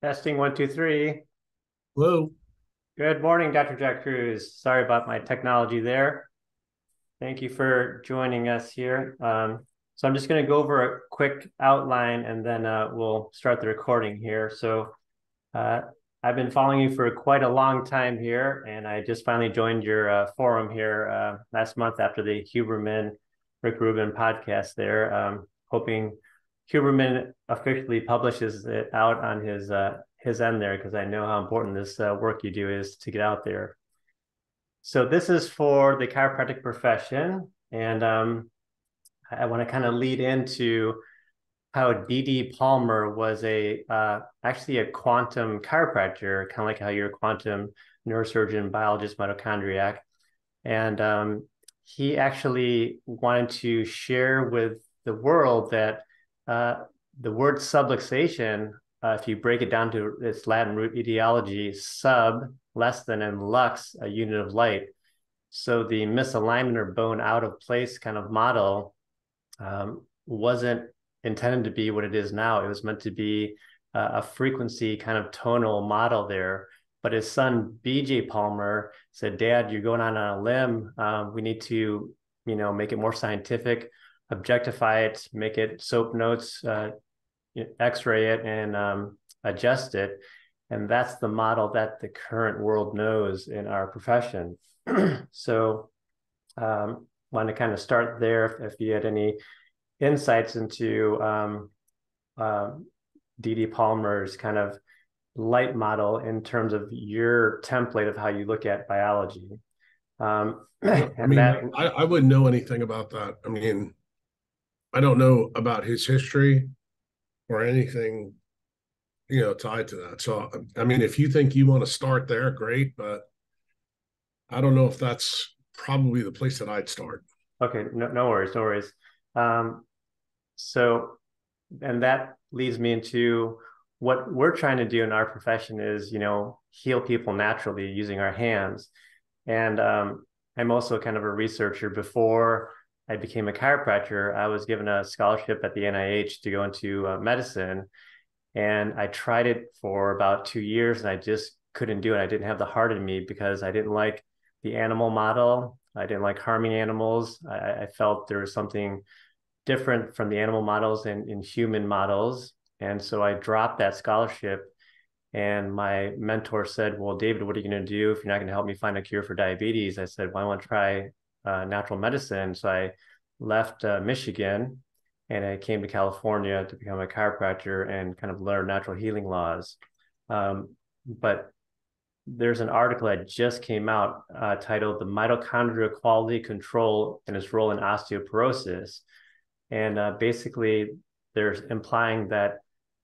Testing one, two, three. Hello. Good morning, Dr. Jack Kruse. Sorry about my technology there. Thank you for joining us here. So I'm just going to go over a quick outline and then we'll start the recording here. So uh, I've been following you for quite a long time here, and I just finally joined your forum here last month after the Huberman Rick Rubin podcast there, hoping Huberman officially publishes it out on his end there, because I know how important this work you do is to get out there. So this is for the chiropractic profession, and I want to kind of lead into how D.D. Palmer was actually a quantum chiropractor, kind of like how you're a quantum neurosurgeon, biologist, mitochondriac. And he actually wanted to share with the world that the word subluxation, if you break it down to its Latin root etiology, sub, less than, and lux, a unit of light. So the misalignment or bone out of place kind of model wasn't intended to be what it is now. It was meant to be a frequency kind of tonal model there. But his son, B.J. Palmer, said, "Dad, you're going on a limb. We need to, make it more scientific, objectify it, make it soap notes, X-ray it, and adjust it." And that's the model that the current world knows in our profession. So want to kind of start there if you had any insights into D.D. Palmer's kind of light model in terms of your template of how you look at biology. I wouldn't know anything about that. I don't know about his history or anything, tied to that. So, if you think you want to start there, great, but I don't know if that's probably the place that I'd start. Okay, no worries, no worries. So, and that leads me into what we're trying to do in our profession is, heal people naturally using our hands. And I'm also kind of a researcher. Before I became a chiropractor, I was given a scholarship at the NIH to go into medicine. And I tried it for about 2 years and I just couldn't do it. I didn't have the heart in me because I didn't like the animal model. I didn't like harming animals. I felt there was something different from the animal models and in human models. And so I dropped that scholarship. And my mentor said, "Well, David, what are you going to do if you're not going to help me find a cure for diabetes?" I said, "Well, I want to try natural medicine." So I left Michigan and I came to California to become a chiropractor and kind of learn natural healing laws. But there's an article that just came out titled "The Mitochondria Quality Control and Its Role in Osteoporosis." And basically, there's implying that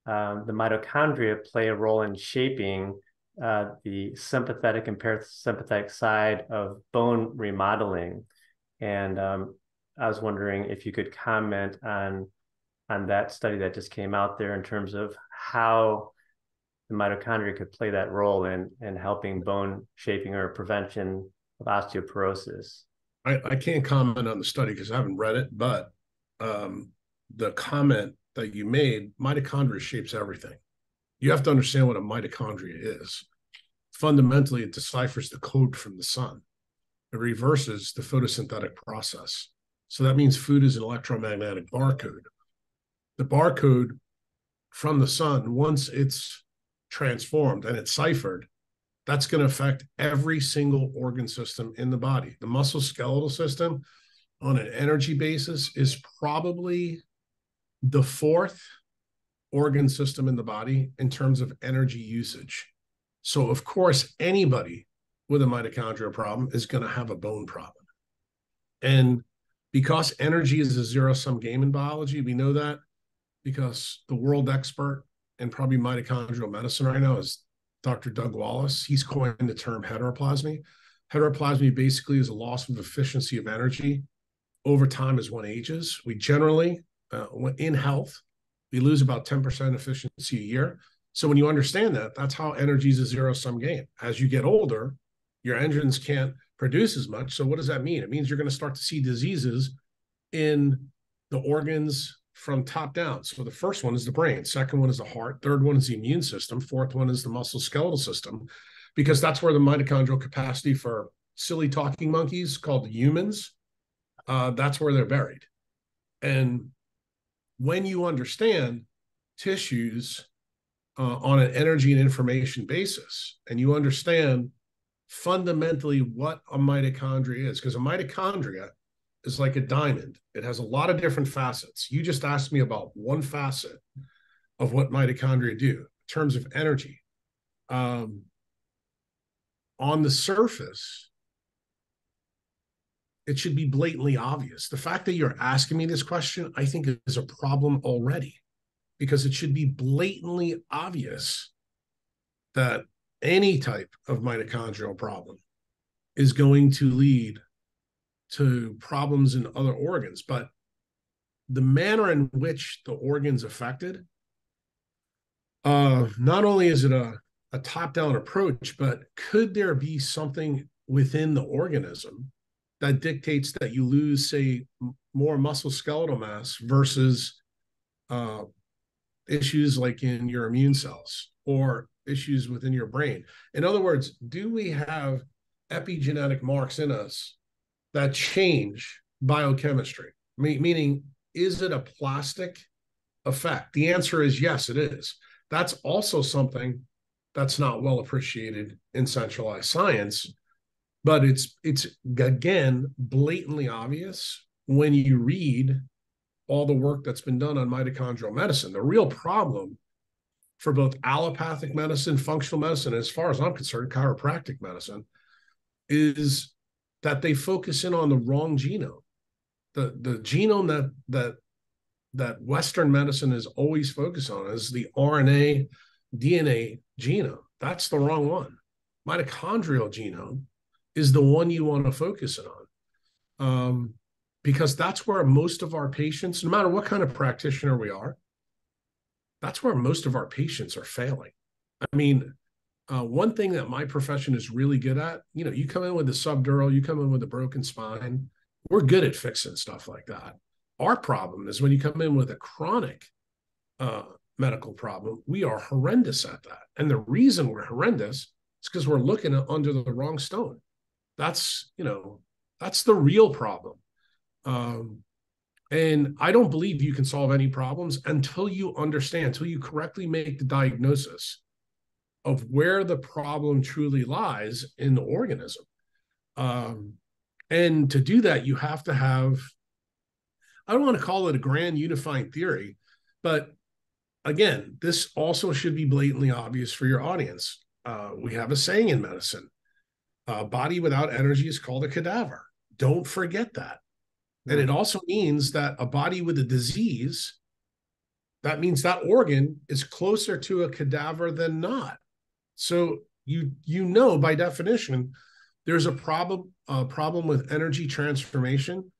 the mitochondria play a role in shaping the sympathetic and parasympathetic side of bone remodeling. And I was wondering if you could comment on that study that just came out there in terms of how the mitochondria could play that role in helping bone shaping or prevention of osteoporosis. I can't comment on the study because I haven't read it, but the comment that you made, mitochondria shapes everything. You have to understand what a mitochondria is. Fundamentally, it deciphers the code from the sun. It reverses the photosynthetic process. So that means food is an electromagnetic barcode. The barcode from the sun, once it's transformed and it's ciphered, that's going to affect every single organ system in the body. The musculoskeletal system, on an energy basis, is probably the fourth organ system in the body in terms of energy usage. So, of course, anybody with a mitochondrial problem is going to have a bone problem. And because energy is a zero-sum game in biology, we know that because the world expert in probably mitochondrial medicine right now is Dr. Doug Wallace. He's coined the term heteroplasmy. Heteroplasmy basically is a loss of efficiency of energy over time as one ages. We generally, in health, we lose about 10% efficiency a year. So when you understand that, that's how energy is a zero-sum game. As you get older, your engines can't produce as much. So what does that mean? It means you're going to start to see diseases in the organs from top down. So the first one is the brain, second one is the heart, third one is the immune system, fourth one is the muscle skeletal system, because that's where the mitochondrial capacity for silly talking monkeys called humans, that's where they're buried. And when you understand tissues on an energy and information basis, and you understand fundamentally what a mitochondria is, because a mitochondria is like a diamond. It has a lot of different facets. You just asked me about one facet of what mitochondria do in terms of energy. On the surface, it should be blatantly obvious. The fact that you're asking me this question, I think, is a problem already, because it should be blatantly obvious that any type of mitochondrial problem is going to lead to problems in other organs. But the manner in which the organ's affected, not only is it a top-down approach, but could there be something within the organism that dictates that you lose, say, more muscle skeletal mass versus issues like in your immune cells or issues within your brain? In other words, do we have epigenetic marks in us that change biochemistry? Meaning, is it a plastic effect? The answer is yes, it is. That's also something that's not well appreciated in centralized science, but it's again blatantly obvious when you read all the work that's been done on mitochondrial medicine. The real problem for both allopathic medicine, functional medicine, as far as I'm concerned, chiropractic medicine, is that they focus in on the wrong genome. The genome that Western medicine is always focused on is the RNA, DNA genome. That's the wrong one. Mitochondrial genome is the one you want to focus on, because that's where most of our patients, no matter what kind of practitioner we are, that's where most of our patients are failing. I mean, one thing that my profession is really good at, you come in with a subdural, you come in with a broken spine, we're good at fixing stuff like that. Our problem is when you come in with a chronic medical problem, we are horrendous at that. And the reason we're horrendous is because we're looking under the wrong stone. That's the real problem. And I don't believe you can solve any problems until you understand, until you correctly make the diagnosis of where the problem truly lies in the organism. And to do that, you have to have, I don't want to call it a grand unifying theory, but again, this also should be blatantly obvious for your audience. We have a saying in medicine, a body without energy is called a cadaver. Don't forget that. And it also means that a body with a disease, that means that organ is closer to a cadaver than not. So by definition, there's a problem with energy transformation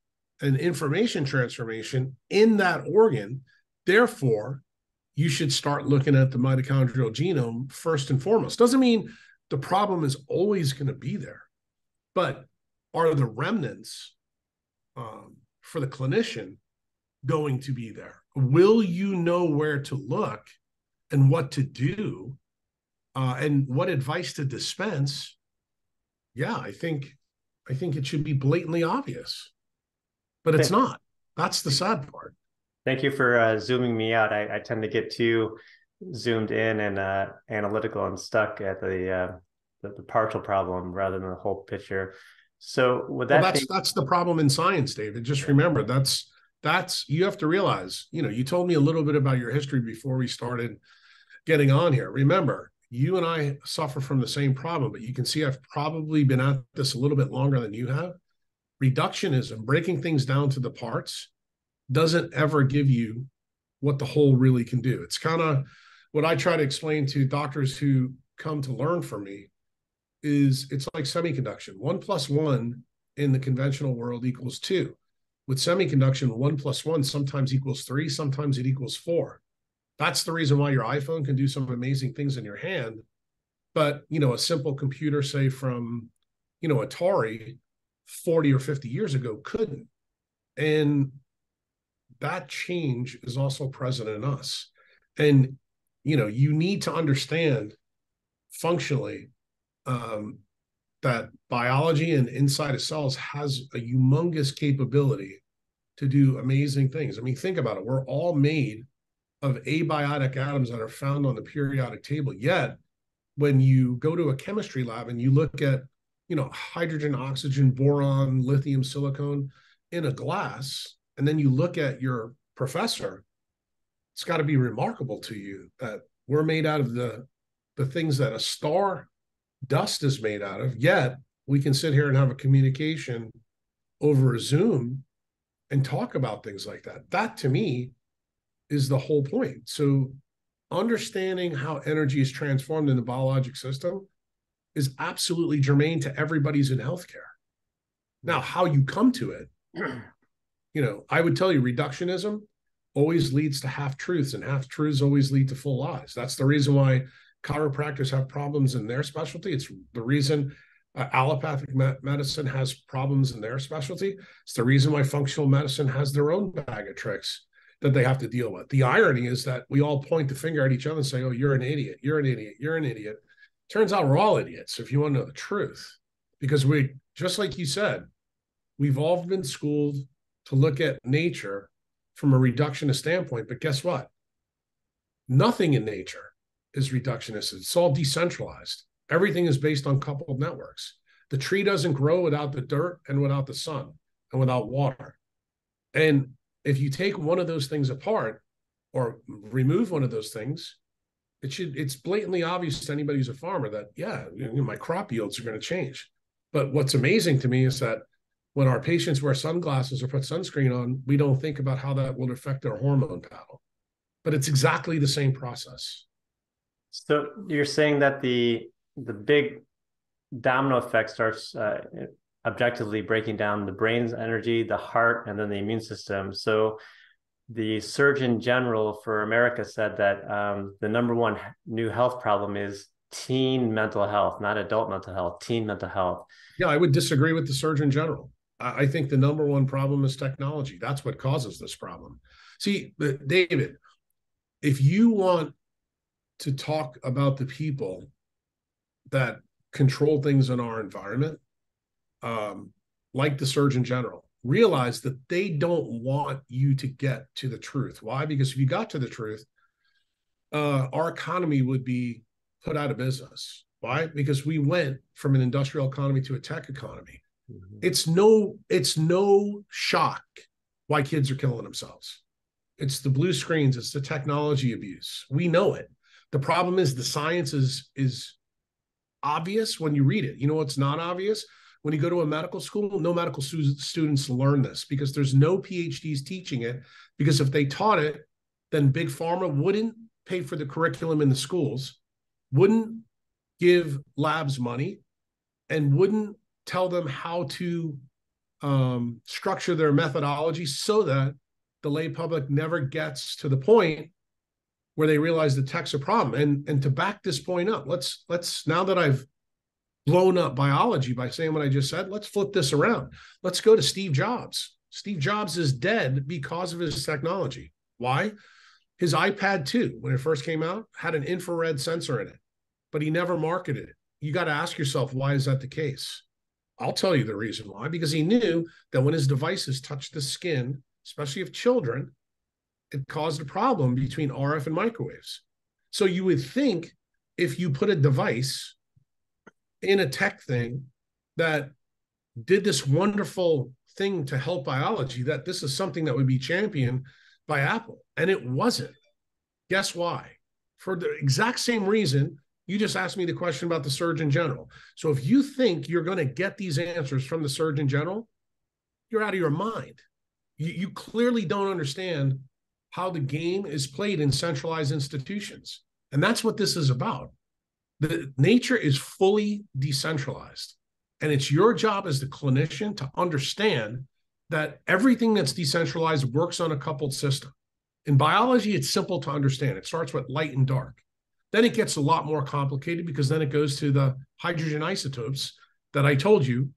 and information transformation in that organ. Therefore, you should start looking at the mitochondrial genome first and foremost. Doesn't mean the problem is always going to be there, but are the remnants for the clinician going to be there? Will you know where to look and what to do and what advice to dispense? Yeah, I think it should be blatantly obvious, but it's not. That's the sad part. Thank you for zooming me out. I tend to get too zoomed in and analytical and stuck at the partial problem rather than the whole picture. So with that, that's the problem in science, David. Just remember, that's you have to realize. You told me a little bit about your history before we started getting on here. Remember, you and I suffer from the same problem, but you can see I've probably been at this a little bit longer than you have. Reductionism, breaking things down to the parts, doesn't ever give you what the whole really can do. It's kind of what I try to explain to doctors who come to learn from me is it's like semiconduction. 1 + 1 in the conventional world equals 2. With semiconduction, 1 + 1 sometimes equals 3, sometimes it equals 4. That's the reason why your iPhone can do some amazing things in your hand. But, a simple computer, say from, Atari 40 or 50 years ago couldn't. And that change is also present in us. And, you need to understand functionally that biology and inside of cells has a humongous capability to do amazing things. I mean, think about it. We're all made of abiotic atoms that are found on the periodic table. Yet, when you go to a chemistry lab and you look at, hydrogen, oxygen, boron, lithium, silicon in a glass, and then you look at your professor, it's got to be remarkable to you that we're made out of the things that a star dust is made out of, yet we can sit here and have a communication over a Zoom and talk about things like that. That to me is the whole point. So understanding how energy is transformed in the biologic system is absolutely germane to everybody's in healthcare. Now, how you come to it, I would tell you reductionism always leads to half truths, and half truths always lead to full lies. That's the reason why chiropractors have problems in their specialty. It's the reason allopathic medicine has problems in their specialty. It's the reason why functional medicine has their own bag of tricks that they have to deal with. The irony is that we all point the finger at each other and say, oh, you're an idiot, you're an idiot, you're an idiot. Turns out we're all idiots if you want to know the truth. Because we, just like you said, we've all been schooled to look at nature from a reductionist standpoint. But guess what? Nothing in nature is reductionist. It's all decentralized. Everything is based on coupled networks. The tree doesn't grow without the dirt and without the sun and without water. And if you take one of those things apart or remove one of those things, it's blatantly obvious to anybody who's a farmer that, my crop yields are going to change. But what's amazing to me is that when our patients wear sunglasses or put sunscreen on, we don't think about how that will affect their hormone panel. But it's exactly the same process. So you're saying that the big domino effect starts objectively breaking down the brain's energy, the heart, and then the immune system. So the Surgeon General for America said that the number one new health problem is teen mental health, not adult mental health, teen mental health. Yeah, I would disagree with the Surgeon General. I think the number one problem is technology. That's what causes this problem. See, David, if you want to talk about the people that control things in our environment, like the Surgeon General, realize that they don't want you to get to the truth. Why? Because if you got to the truth, our economy would be put out of business. Why? Because we went from an industrial economy to a tech economy. Mm-hmm. It's no shock why kids are killing themselves. It's the blue screens. It's the technology abuse. We know it. The problem is the science is obvious when you read it. You know what's not obvious? When you go to a medical school, no medical students learn this because there's no PhDs teaching it. Because if they taught it, then Big Pharma wouldn't pay for the curriculum in the schools, wouldn't give labs money, and wouldn't tell them how to structure their methodology so that the lay public never gets to the point where they realize the tech's a problem. And to back this point up, let's now that I've blown up biology by saying what I just said, let's flip this around. Let's go to Steve Jobs. Steve Jobs is dead because of his technology. Why? His iPad 2, when it first came out, had an infrared sensor in it, but he never marketed it. You got to ask yourself, why is that the case? I'll tell you the reason why. Because he knew that when his devices touched the skin, especially of children, it caused a problem between RF and microwaves. So you would think if you put a device in a tech thing that did this wonderful thing to help biology, that this is something that would be championed by Apple. And it wasn't. Guess why? For the exact same reason you just asked me the question about the Surgeon General. So if you think you're going to get these answers from the Surgeon General, you're out of your mind. You clearly don't understand how the game is played in centralized institutions. And that's what this is about. The nature is fully decentralized. And it's your job as the clinician to understand that everything that's decentralized works on a coupled system. In biology, it's simple to understand. It starts with light and dark. Then it gets a lot more complicated because then it goes to the hydrogen isotopes that I told you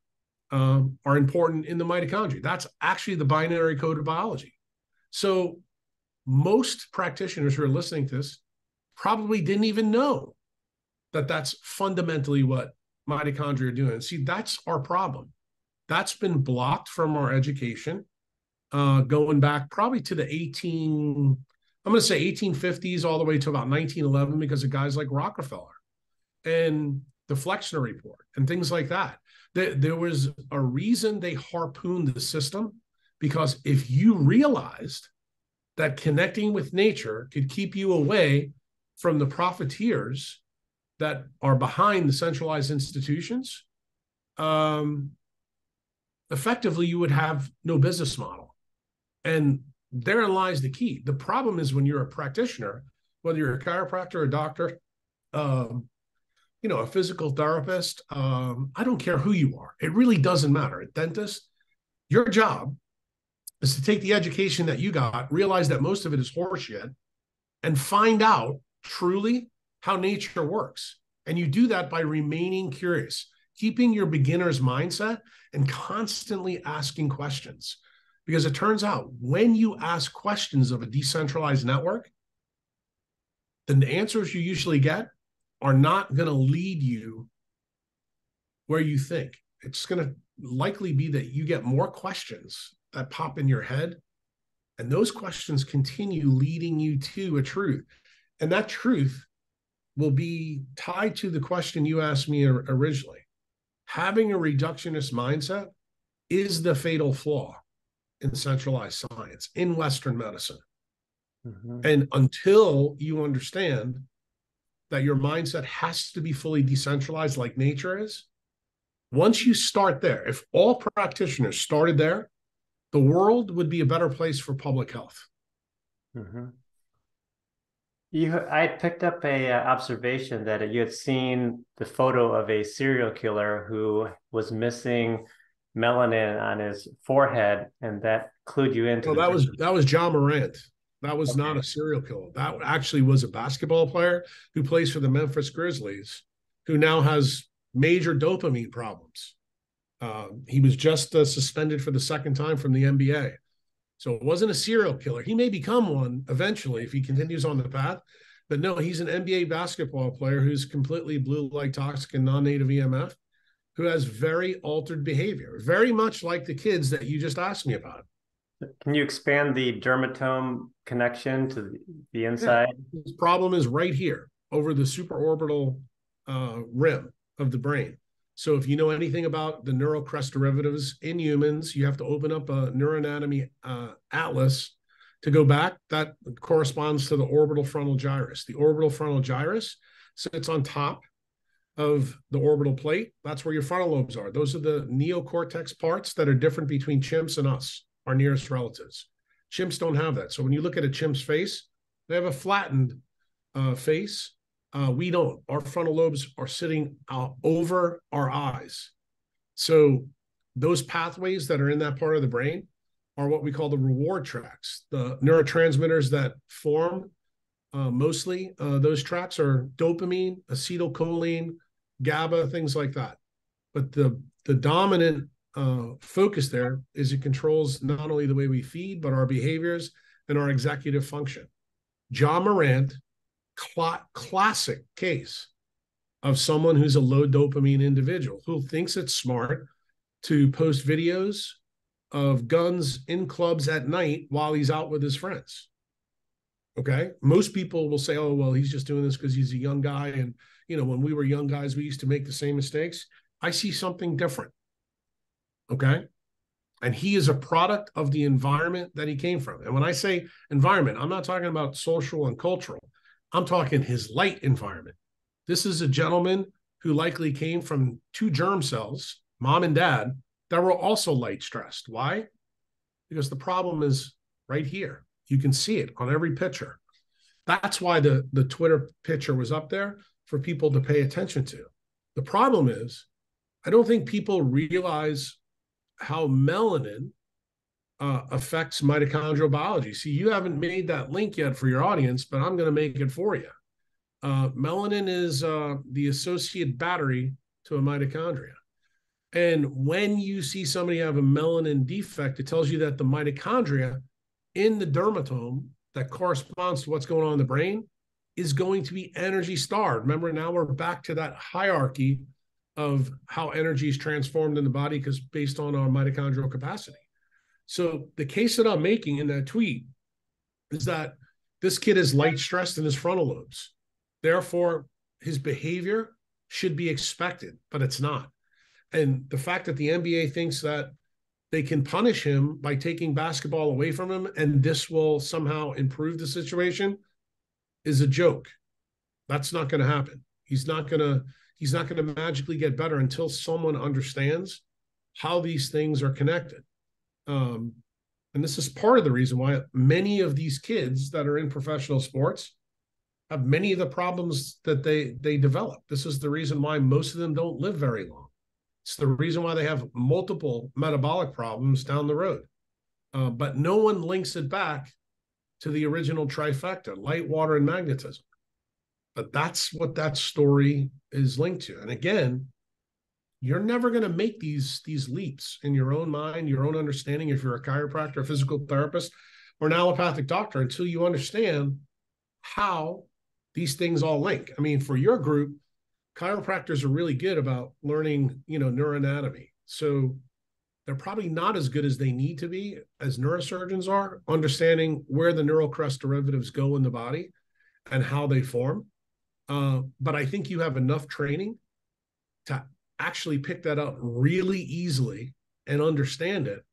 are important in the mitochondria. That's actually the binary code of biology. So most practitioners who are listening to this probably didn't even know that that's fundamentally what mitochondria are doing. See, that's our problem. That's been blocked from our education, going back probably to the I'm going to say 1850s all the way to about 1911, because of guys like Rockefeller and the Flexner Report and things like that. There was a reason they harpooned the system, because if you realized that connecting with nature could keep you away from the profiteers that are behind the centralized institutions, effectively you would have no business model. And therein lies the key. The problem is when you're a practitioner, whether you're a chiropractor, a doctor, a physical therapist, I don't care who you are. It really doesn't matter. A dentist, your job is to take the education that you got, realize that most of it is horseshit, and find out truly how nature works. And you do that by remaining curious, keeping your beginner's mindset and constantly asking questions. Because it turns out when you ask questions of a decentralized network, the answers you usually get are not going to lead you where you think. It's going to likely be that you get more questions that pop in your head, and those questions continue leading you to a truth. And that truth will be tied to the question you asked me originally. Having a reductionist mindset is the fatal flaw in centralized science, in Western medicine. Mm-hmm. And until you understand that your mindset has to be fully decentralized like nature is, once you start there, if all practitioners started there, the world would be a better place for public health. Mm-hmm. I picked up a observation that you had seen the photo of a serial killer who was missing melanin on his forehead, and that clued you into. That was John Morant. That was not a serial killer. That actually was a basketball player who plays for the Memphis Grizzlies, who now has major dopamine problems. He was just suspended for the second time from the NBA. So it wasn't a serial killer. He may become one eventually if he continues on the path. But no, he's an NBA basketball player who's completely blue light toxic and non-native EMF, who has very altered behavior, very much like the kids that you just asked me about. Can you expand the dermatome connection to the inside? Yeah. His problem is right here over the supraorbital rim of the brain. So if you know anything about the neural crest derivatives in humans, you have to open up a neuroanatomy atlas to go back. That corresponds to the orbital frontal gyrus. The orbital frontal gyrus sits on top of the orbital plate. That's where your frontal lobes are. Those are the neocortex parts that are different between chimps and us, our nearest relatives. Chimps don't have that. So when you look at a chimp's face, they have a flattened face. We don't. Our frontal lobes are sitting over our eyes. So those pathways that are in that part of the brain are what we call the reward tracks. The neurotransmitters that form mostly those tracks are dopamine, acetylcholine, GABA, things like that. But the dominant focus there is it controls not only the way we feed, but our behaviors and our executive function. John Morant, classic case of someone who's a low dopamine individual who thinks it's smart to post videos of guns in clubs at night while he's out with his friends. Okay. Most people will say, oh, well, he's just doing this because he's a young guy. And, when we were young guys, we used to make the same mistakes. I see something different. Okay. And he is a product of the environment that he came from. And when I say environment, I'm not talking about social and cultural. I'm talking his light environment. This is a gentleman who likely came from two germ cells, mom and dad, that were also light stressed. Why? Because the problem is right here. You can see it on every picture. That's why the Twitter picture was up there for people to pay attention to. The problem is, I don't think people realize how melanin affects mitochondrial biology. See, you haven't made that link yet for your audience, but I'm going to make it for you. Melanin is the associate battery to a mitochondria. And when you see somebody have a melanin defect, it tells you that the mitochondria in the dermatome that corresponds to what's going on in the brain is going to be energy starved. Remember, now we're back to that hierarchy of how energy is transformed in the body because based on our mitochondrial capacity. So the case that I'm making in that tweet is that this kid is light stressed in his frontal lobes. Therefore, his behavior should be expected, but it's not. And the fact that the NBA thinks that they can punish him by taking basketball away from him and this will somehow improve the situation is a joke. That's not going to happen. He's not going to magically get better until someone understands how these things are connected. And this is part of the reason why many of these kids that are in professional sports have many of the problems that they develop. This is the reason why most of them don't live very long. It's the reason why they have multiple metabolic problems down the road. But no one links it back to the original trifecta, light, water, and magnetism. But that's what that story is linked to. And again, you're never going to make these leaps in your own mind, your own understanding, if you're a chiropractor, a physical therapist, or an allopathic doctor, until you understand how these things all link. I mean, for your group, chiropractors are really good about learning, neuroanatomy. So they're probably not as good as they need to be as neurosurgeons are, understanding where the neural crest derivatives go in the body and how they form. But I think you have enough training to actually pick that up really easily and understand it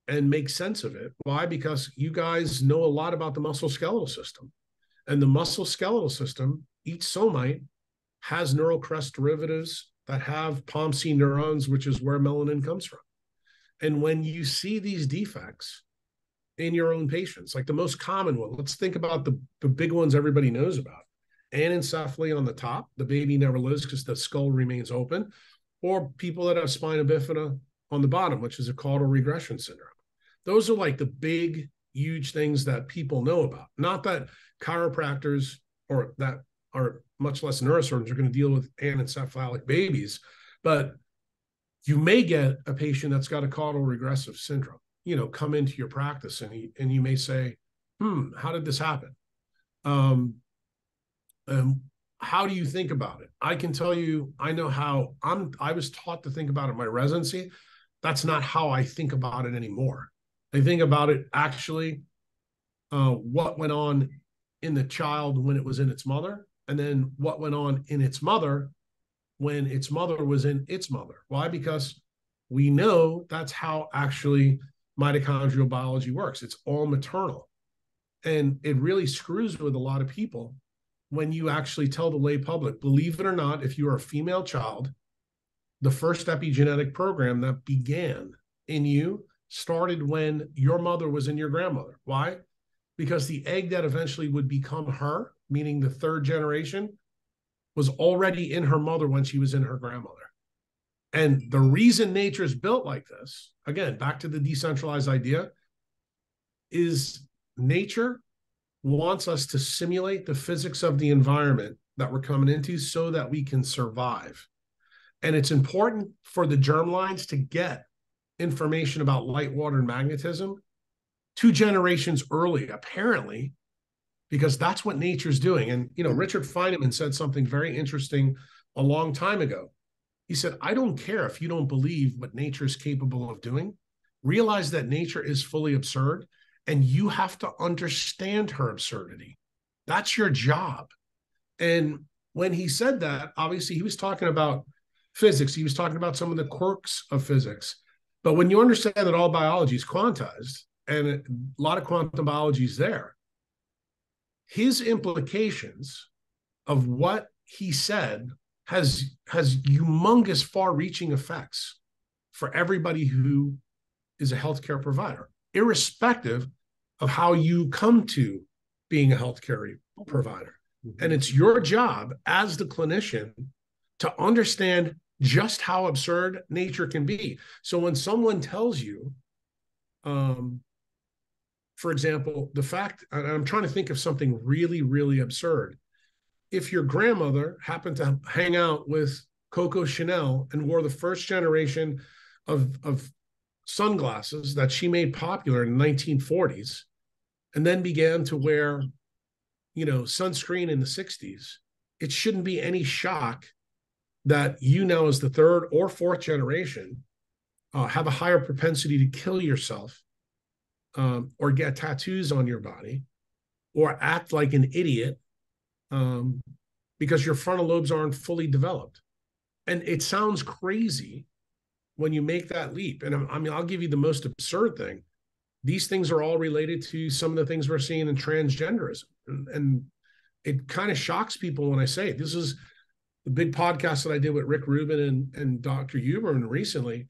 and make sense of it. Why? Because you guys know a lot about the musculoskeletal system. And the musculoskeletal system, each somite has neural crest derivatives that have POMC neurons, which is where melanin comes from. And when you see these defects in your own patients, like the most common one, let's think about the big ones everybody knows about. Anencephaly on the top, the baby never lives because the skull remains open, or people that have spina bifida on the bottom, which is a caudal regression syndrome. Those are like the big, huge things that people know about. Not that chiropractors or that are much less neurosurgeons are going to deal with anencephalic babies, but you may get a patient that's got a caudal regressive syndrome, come into your practice and you may say, how did this happen? How do you think about it? I can tell you, I know how I was taught to think about it in my residency. That's not how I think about it anymore. I think about it actually, what went on in the child when it was in its mother, and then what went on in its mother when its mother was in its mother. Why? Because we know that's how actually mitochondrial biology works. It's all maternal. And it really screws with a lot of people when you actually tell the lay public, believe it or not, if you are a female child, the first epigenetic program that began in you started when your mother was in your grandmother. Why? Because the egg that eventually would become her, meaning the third generation, was already in her mother when she was in her grandmother. And the reason nature is built like this, again, back to the decentralized idea, is nature wants us to simulate the physics of the environment that we're coming into so that we can survive. And it's important for the germlines to get information about light, water, and magnetism 2 generations early, apparently, because that's what nature's doing. And, Richard Feynman said something very interesting a long time ago. He said, I don't care if you don't believe what nature is capable of doing. Realize that nature is fully absurd, and you have to understand her absurdity. That's your job. And when he said that, obviously he was talking about physics. He was talking about some of the quirks of physics. But when you understand that all biology is quantized, and a lot of quantum biology is there, his implications of what he said has humongous far-reaching effects for everybody who is a healthcare provider, irrespective of how you come to being a healthcare provider. And it's your job as the clinician to understand just how absurd nature can be. So when someone tells you, for example, the fact, and I'm trying to think of something really, really absurd. If your grandmother happened to hang out with Coco Chanel and wore the first generation of sunglasses that she made popular in the 1940s, and then began to wear, sunscreen in the 60s, it shouldn't be any shock that you now, as the third or fourth generation, have a higher propensity to kill yourself, or get tattoos on your body, or act like an idiot, because your frontal lobes aren't fully developed. And it sounds crazy when you make that leap. And I mean, I'll give you the most absurd thing. These things are all related to some of the things we're seeing in transgenderism. And it kind of shocks people when I say it. This is the big podcast that I did with Rick Rubin and Dr. Yoder recently.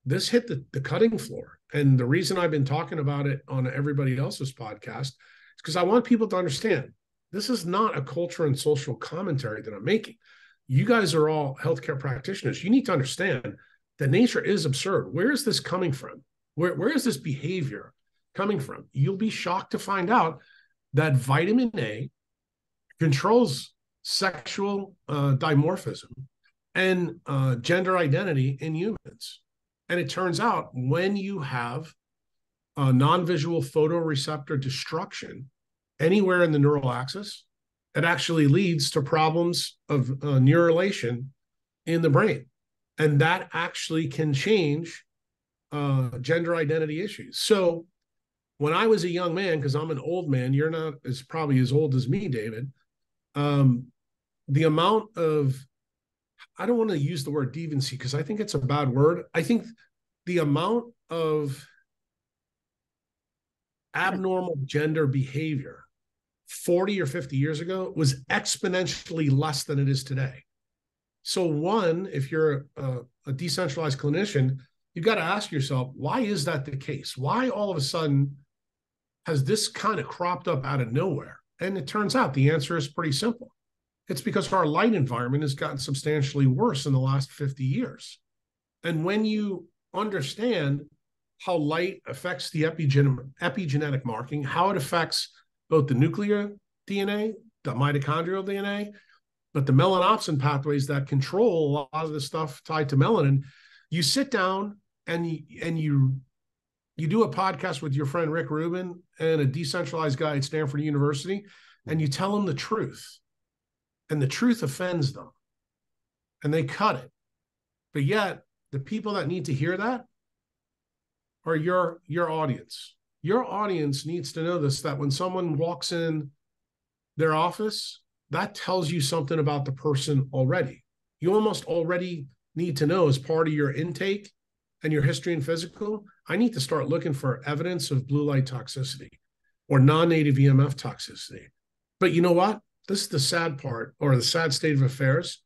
This hit the cutting floor. And the reason I've been talking about it on everybody else's podcast is because I want people to understand this is not a culture and social commentary that I'm making. You guys are all healthcare practitioners. You need to understand that nature is absurd. Where is this coming from? Where is this behavior coming from? You'll be shocked to find out that vitamin A controls sexual dimorphism and gender identity in humans. And it turns out when you have non-visual photoreceptor destruction anywhere in the neural axis, it actually leads to problems of neurulation in the brain. And that actually can change gender identity issues. So when I was a young man, because I'm an old man, you're not as probably as old as me, David, the amount of, I don't want to use the word deviancy because I think it's a bad word. I think the amount of abnormal gender behavior 40 or 50 years ago was exponentially less than it is today. So one, if you're a decentralized clinician, you've got to ask yourself, why is that the case? Why all of a sudden has this kind of cropped up out of nowhere? And it turns out the answer is pretty simple. It's because our light environment has gotten substantially worse in the last 50 years. And when you understand how light affects the epigenetic marking, how it affects both the nuclear DNA, the mitochondrial DNA, but the melanopsin pathways that control a lot of the stuff tied to melanin, you sit down and you do a podcast with your friend Rick Rubin and a decentralized guy at Stanford University, and you tell them the truth. And the truth offends them. And they cut it. But yet, the people that need to hear that are your audience. Your audience needs to know this, that when someone walks in their office, that tells you something about the person already. You almost already need to know, as part of your intake and your history and physical, I need to start looking for evidence of blue light toxicity or non-native EMF toxicity. But you know what? This is the sad part, or the sad state of affairs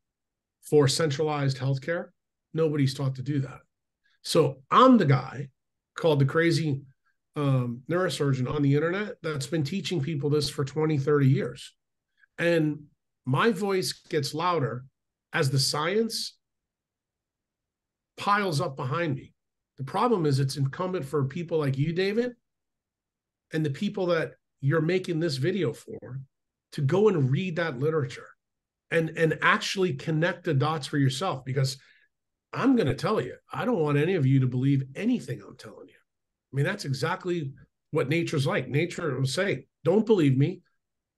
for centralized healthcare. Nobody's taught to do that. So I'm the guy called the crazy neurosurgeon on the internet that's been teaching people this for 20, 30 years. And my voice gets louder as the science piles up behind me. The problem is it's incumbent for people like you, David, and the people that you're making this video for to go and read that literature and actually connect the dots for yourself. Because I'm going to tell you, I don't want any of you to believe anything I'm telling you. I mean, that's exactly what nature's like. Nature will say, don't believe me,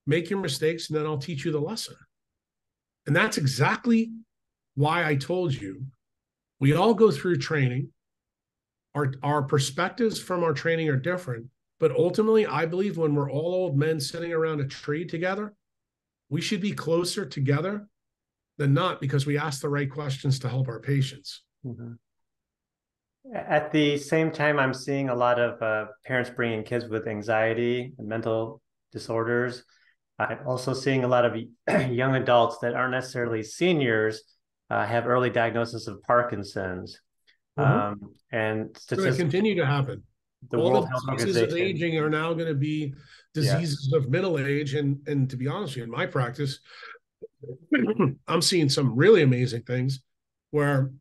make your mistakes, and then I'll teach you the lesson. And that's exactly why I told you we all go through training. Our perspectives from our training are different. But ultimately, I believe when we're all old men sitting around a tree together, we should be closer together than not, because we ask the right questions to help our patients. Mm-hmm. At the same time, I'm seeing a lot of parents bringing kids with anxiety and mental disorders. I'm also seeing a lot of young adults that aren't necessarily seniors have early diagnosis of Parkinson's. Mm-hmm. And it's going to continue to happen. The all World the Health diseases of Organization. aging are now going to be diseases of middle age. And to be honest with you, in my practice, I'm seeing some really amazing things where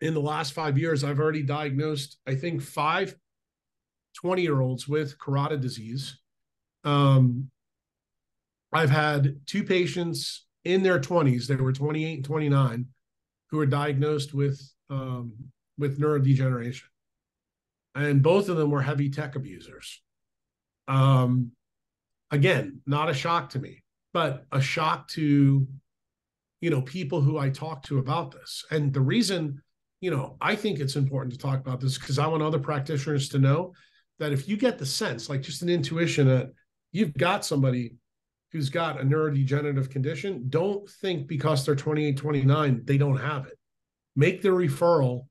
in the last 5 years, I've already diagnosed, I think, 5 20-year-olds with carotid disease. I've had 2 patients in their 20s, they were 28 and 29, who were diagnosed with neurodegeneration. And both of them were heavy tech abusers. Um, again, not a shock to me, but a shock to, people who I talk to about this. And the reason, I think it's important to talk about this because I want other practitioners to know that if you get the sense, like just an intuition that you've got somebody who's got a neurodegenerative condition, don't think because they're 28, 29, they don't have it. Make the referral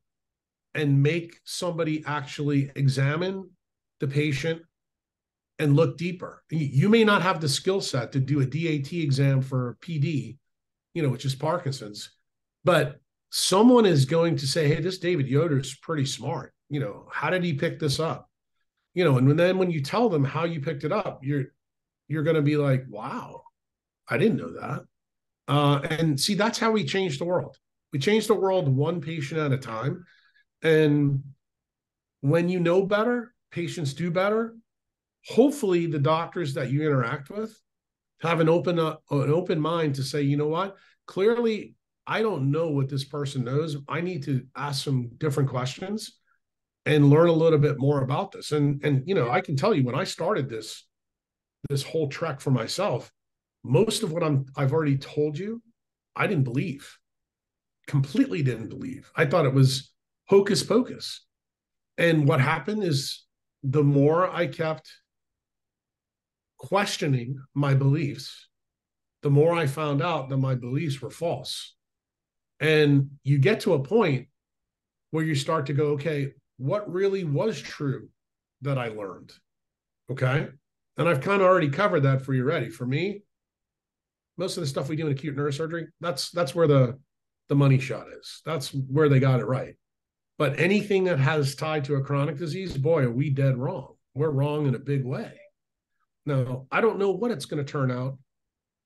and make somebody actually examine the patient and look deeper. You may not have the skill set to do a DAT exam for PD, which is Parkinson's, but someone is going to say, hey, this David Yoder is pretty smart. How did he pick this up? And then when you tell them how you picked it up, you're going to be like, wow, I didn't know that. And see, that's how we change the world. We change the world one patient at a time. And when you know better, patients do better. Hopefully the doctors that you interact with have an open mind to say, you know what, clearly I don't know what this person knows. I need to ask some different questions and learn a little bit more about this. And I can tell you when I started this whole trek for myself, most of what I've already told you, I didn't believe, completely didn't believe. I thought it was hocus pocus. And what happened is the more I kept questioning my beliefs, the more I found out that my beliefs were false. And you get to a point where you start to go, okay, what really was true that I learned? Okay. And I've kind of already covered that for you already. For me, most of the stuff we do in acute neurosurgery, that's where the money shot is. That's where they got it right. But anything that has tied to a chronic disease, boy, are we dead wrong. We're wrong in a big way. Now, I don't know what it's going to turn out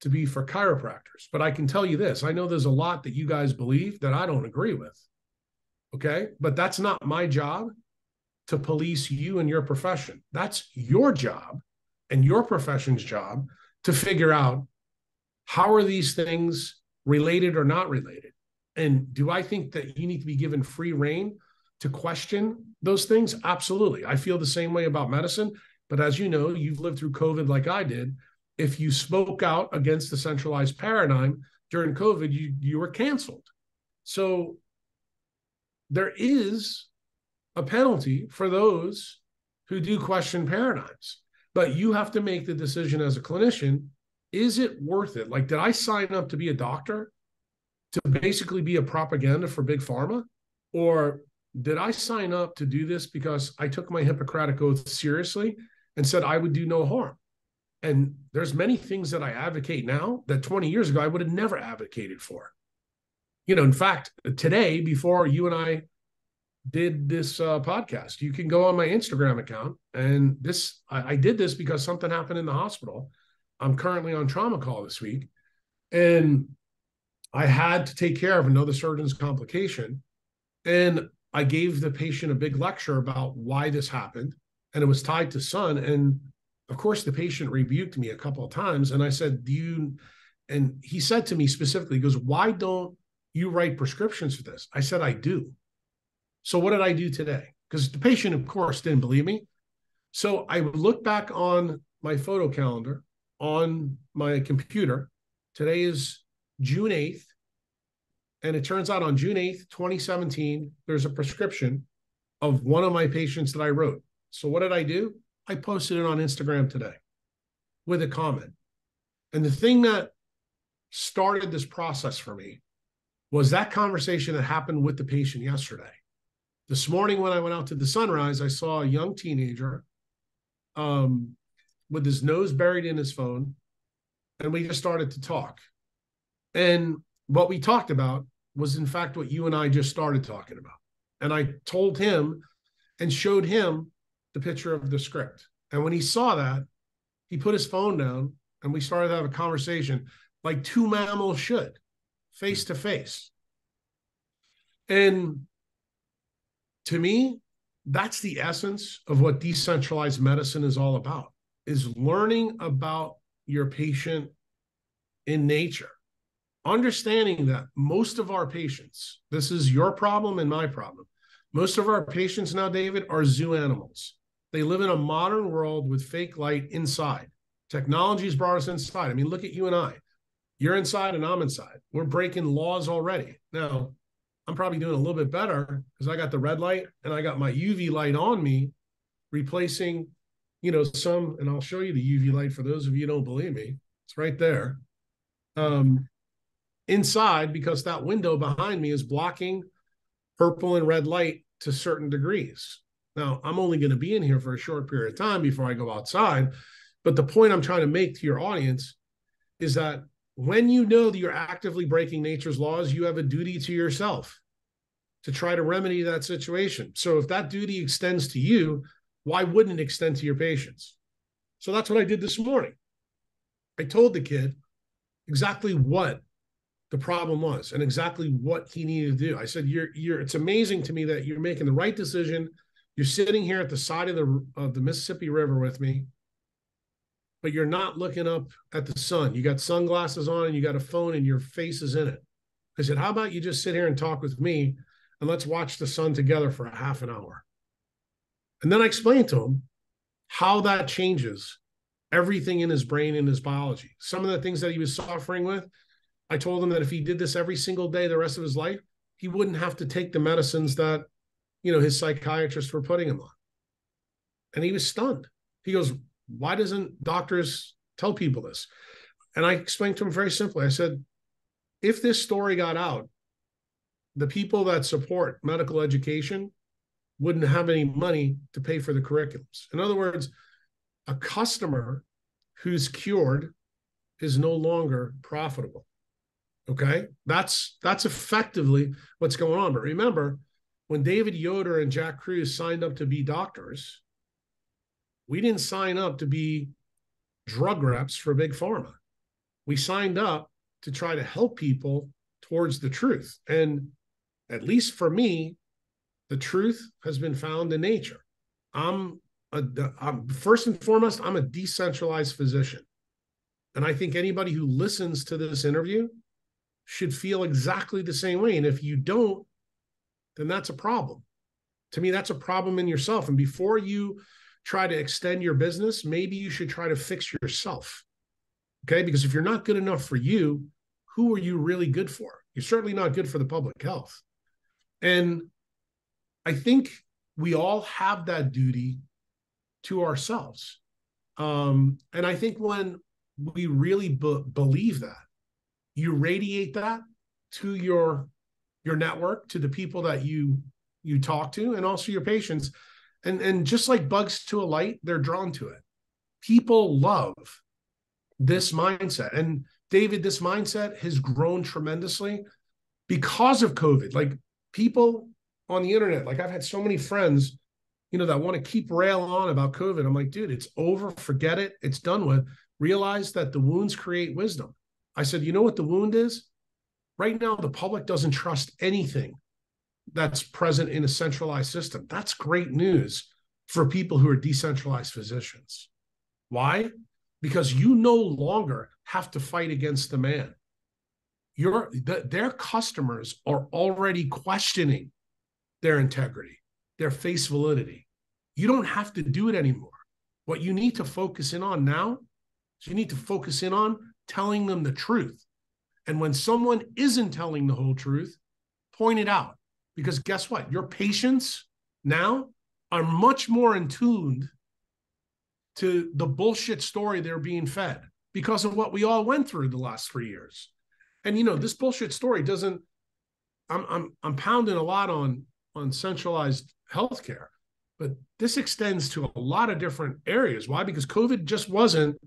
to be for chiropractors, but I can tell you this. I know there's a lot that you guys believe that I don't agree with. Okay. But that's not my job to police you and your profession. That's your job and your profession's job to figure out how are these things related or not related. And do I think that you need to be given free rein to question those things? Absolutely. I feel the same way about medicine. But as you know, you've lived through COVID like I did. If you spoke out against the centralized paradigm during COVID, you were canceled. So there is a penalty for those who do question paradigms. But you have to make the decision as a clinician, is it worth it? Like, did I sign up to be a doctor to basically be a propaganda for big pharma? Or did I sign up to do this because I took my Hippocratic oath seriously and said I would do no harm? And there's many things that I advocate now that 20 years ago I would have never advocated for. In fact, today, before you and I did this podcast, you can go on my Instagram account. And I did this because something happened in the hospital. I'm currently on trauma call this week. And I had to take care of another surgeon's complication. And I gave the patient a big lecture about why this happened. And it was tied to sun. And of course, the patient rebuked me a couple of times. And I said, and he said to me specifically, he goes, why don't you write prescriptions for this? I said, I do. So what did I do today? Because the patient, of course, didn't believe me. So I look back on my photo calendar on my computer. Today is June 8th. And it turns out on June 8th, 2017, there's a prescription of one of my patients that I wrote. So what did I do? I posted it on Instagram today with a comment. And the thing that started this process for me was that conversation that happened with the patient yesterday. This morning when I went out to the sunrise, I saw a young teenager with his nose buried in his phone, and we just started to talk. And what we talked about was, in fact, what you and I just started talking about. And I told him and showed him the picture of the script. And when he saw that, he put his phone down and we started to have a conversation like two mammals should, face to face. And to me, that's the essence of what decentralized medicine is all about, is learning about your patient in nature. Understanding that most of our patients, this is your problem and my problem. Most of our patients now, David, are zoo animals. They live in a modern world with fake light inside. Technology has brought us inside. I mean, look at you and I. You're inside and I'm inside. We're breaking laws already. Now, I'm probably doing a little bit better because I got the red light and I got my UV light on me, replacing, some, and I'll show you the UV light for those of you who don't believe me. It's right there. Inside, because that window behind me is blocking purple and red light to certain degrees. Now, I'm only going to be in here for a short period of time before I go outside. But the point I'm trying to make to your audience is that when you know that you're actively breaking nature's laws, you have a duty to yourself to try to remedy that situation. So if that duty extends to you, why wouldn't it extend to your patients? So that's what I did this morning. I told the kid exactly what the problem was and exactly what he needed to do. I said, it's amazing to me that you're making the right decision. You're sitting here at the side of the Mississippi River with me, but you're not looking up at the sun. You got sunglasses on and you got a phone and your face is in it. I said, how about you just sit here and talk with me and let's watch the sun together for a half an hour. And then I explained to him how that changes everything in his brain and his biology. Some of the things that he was suffering with, I told him that if he did this every single day the rest of his life, he wouldn't have to take the medicines that, his psychiatrists were putting him on. And he was stunned. He goes, why doesn't doctors tell people this? And I explained to him very simply. I said, if this story got out, the people that support medical education wouldn't have any money to pay for the curriculums. In other words, a customer who's cured is no longer profitable. Okay? That's effectively what's going on. But remember, when David Yoder and Jack Kruse signed up to be doctors, we didn't sign up to be drug reps for Big Pharma. We signed up to try to help people towards the truth. And at least for me, the truth has been found in nature. I'm first and foremost, I'm a decentralized physician. And I think anybody who listens to this interview should feel exactly the same way. And if you don't, then that's a problem. To me, that's a problem in yourself. And before you try to extend your business, maybe you should try to fix yourself. Okay? Because if you're not good enough for you, who are you really good for? You're certainly not good for the public health. And I think we all have that duty to ourselves. And I think when we really believe that, you radiate that to your network, to the people that you talk to, and also your patients. And just like bugs to a light, they're drawn to it. People love this mindset. And David, this mindset has grown tremendously because of COVID. Like people on the internet, like I've had so many friends, that want to keep rail on about COVID. I'm like, dude, it's over. Forget it. It's done with. Realize that the wounds create wisdom. I said, you know what the wound is? Right now, the public doesn't trust anything that's present in a centralized system. That's great news for people who are decentralized physicians. Why? Because you no longer have to fight against the man. Their customers are already questioning their integrity, their face validity. You don't have to do it anymore. What you need to focus in on now is you need to focus in on telling them the truth. And when someone isn't telling the whole truth, point it out. Because guess what? Your patients now are much more in tune to the bullshit story they're being fed because of what we all went through the last 3 years. And this bullshit story doesn't, I'm pounding a lot on centralized healthcare, but this extends to a lot of different areas. Why? Because COVID just wasn't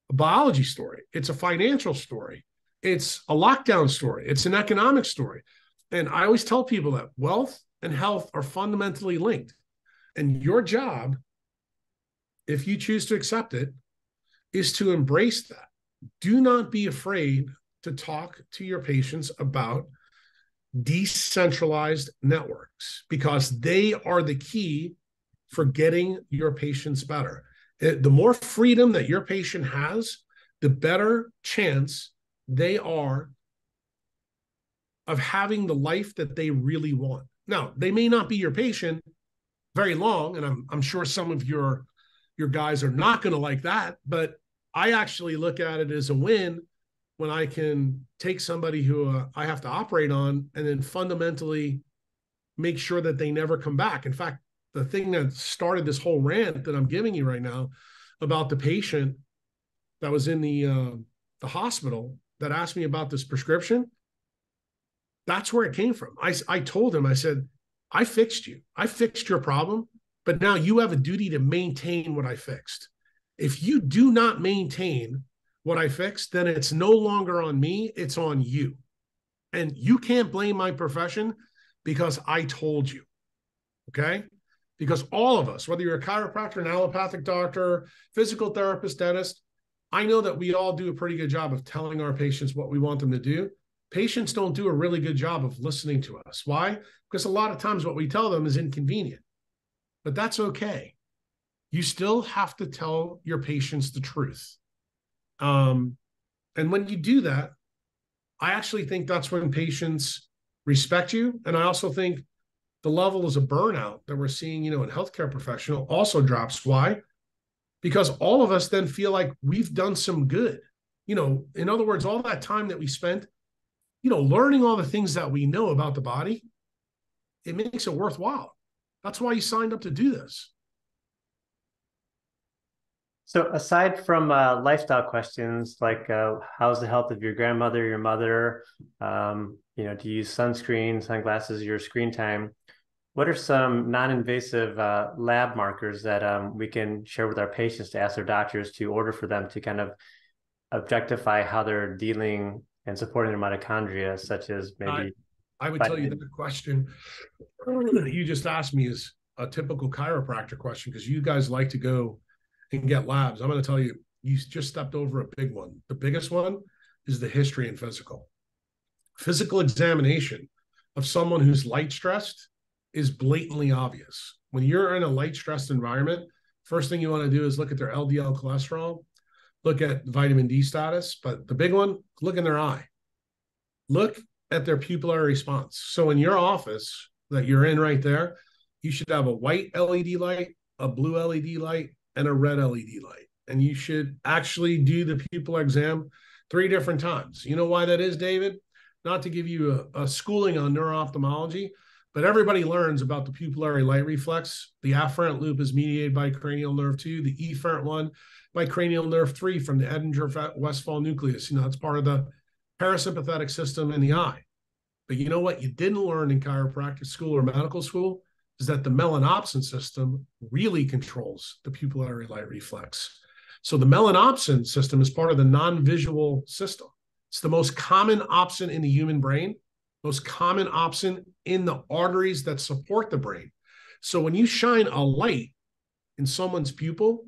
a biology story. It's a financial story. It's a lockdown story. It's an economic story. And I always tell people that wealth and health are fundamentally linked. And your job, if you choose to accept it, is to embrace that. Do not be afraid to talk to your patients about decentralized networks because they are the key for getting your patients better. The more freedom that your patient has, the better chance they are of having the life that they really want. Now, they may not be your patient, very long, and I'm sure some of your guys are not going to like that, but I actually look at it as a win when I can take somebody who I have to operate on and then fundamentally make sure that they never come back. In fact, the thing that started this whole rant that I'm giving you right now about the patient that was in the hospital that asked me about this prescription, that's where it came from. I told him, I said, I fixed you. I fixed your problem, but now you have a duty to maintain what I fixed. If you do not maintain what I fixed, then it's no longer on me, it's on you. And you can't blame my profession because I told you, okay? Because all of us, whether you're a chiropractor, an allopathic doctor, physical therapist, dentist, I know that we all do a pretty good job of telling our patients what we want them to do. Patients don't do a really good job of listening to us. Why? Because a lot of times what we tell them is inconvenient, but that's okay. You still have to tell your patients the truth. And when you do that, I actually think that's when patients respect you. And I also think the levels of burnout that we're seeing, in healthcare professional also drops. Why? Because all of us then feel like we've done some good. In other words, all that time that we spent, learning all the things that we know about the body, it makes it worthwhile. That's why you signed up to do this. So aside from lifestyle questions like how's the health of your grandmother, your mother, do you use sunscreen, sunglasses, your screen time? What are some non-invasive lab markers that we can share with our patients to ask their doctors to order for them to kind of objectify how they're dealing and supporting their mitochondria, such as maybe... I would tell you that the question you just asked me is a typical chiropractor question because you guys like to go and get labs. I'm going to tell you, you just stepped over a big one. The biggest one is the history and physical. Physical examination of someone who's light stressed is blatantly obvious. When you're in a light stressed environment, first thing you want to do is look at their LDL cholesterol, look at vitamin D status, but the big one, look in their eye. Look at their pupillary response. So in your office that you're in right there, you should have a white LED light, a blue LED light, and a red LED light. And you should actually do the pupillar exam 3 different times. You know why that is, David? Not to give you a schooling on neuro-ophthalmology, but everybody learns about the pupillary light reflex. The afferent loop is mediated by cranial nerve 2, the efferent one by cranial nerve 3 from the Edinger-Westphal nucleus. That's part of the parasympathetic system in the eye. But you know what you didn't learn in chiropractic school or medical school is that the melanopsin system really controls the pupillary light reflex. So the melanopsin system is part of the non-visual system. It's the most common opsin in the human brain, most common opsin in the arteries that support the brain. So when you shine a light in someone's pupil,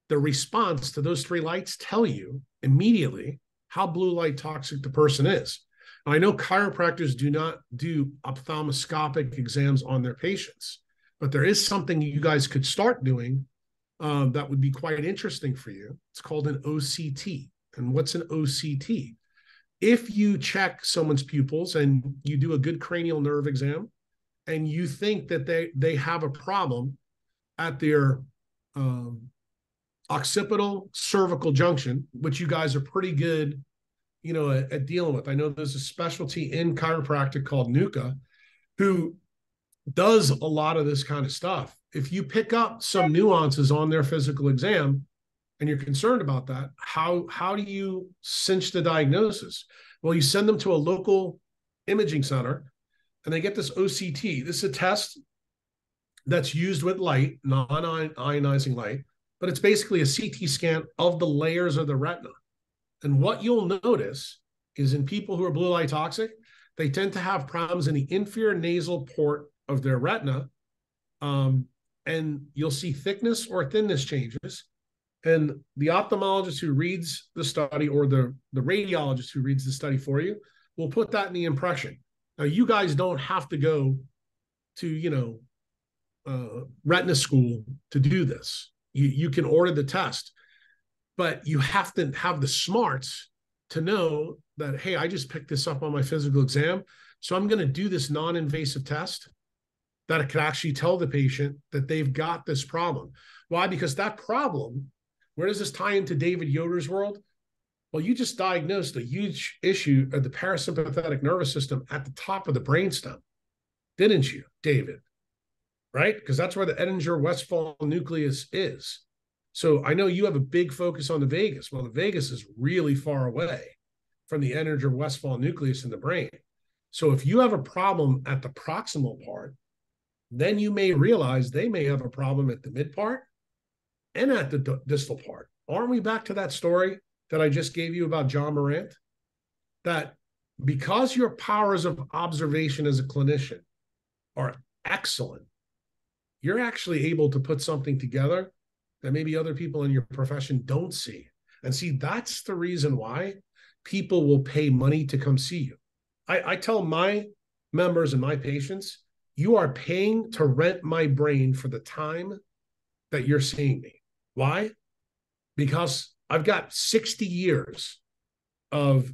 the response to those 3 lights tell you immediately how blue light toxic the person is. Now, I know chiropractors do not do ophthalmoscopic exams on their patients, but there is something you guys could start doing that would be quite interesting for you. It's called an OCT. And what's an OCT? If you check someone's pupils and you do a good cranial nerve exam and you think that they have a problem at their occipital cervical junction, which you guys are pretty good, at dealing with. I know there's a specialty in chiropractic called NUCA who does a lot of this kind of stuff. If you pick up some nuances on their physical exam and you're concerned about that, how do you cinch the diagnosis? Well, you send them to a local imaging center and they get this OCT. This is a test that's used with light, non-ionizing light, but it's basically a CT scan of the layers of the retina. And what you'll notice is in people who are blue light toxic, they tend to have problems in the inferior nasal port of their retina. And you'll see thickness or thinness changes. And the ophthalmologist who reads the study or the radiologist who reads the study for you will put that in the impression. Now, you guys don't have to go to, retina school to do this. You can order the test, but you have to have the smarts to know that, hey, I just picked this up on my physical exam, so I'm going to do this non-invasive test that it could actually tell the patient that they've got this problem. Why? Because that problem, where does this tie into David Yoder's world? Well, you just diagnosed a huge issue of the parasympathetic nervous system at the top of the brainstem, didn't you, David? Right? Because that's where the Edinger-Westphal nucleus is. So I know you have a big focus on the vagus. Well, the vagus is really far away from the Edinger-Westphal nucleus in the brain. So if you have a problem at the proximal part, then you may realize they may have a problem at the mid part and at the distal part. Aren't we back to that story that I just gave you about John Morant? That because your powers of observation as a clinician are excellent, you're actually able to put something together that maybe other people in your profession don't see. And see, that's the reason why people will pay money to come see you. I tell my members and my patients, you are paying to rent my brain for the time that you're seeing me. Why? Because I've got 60 years of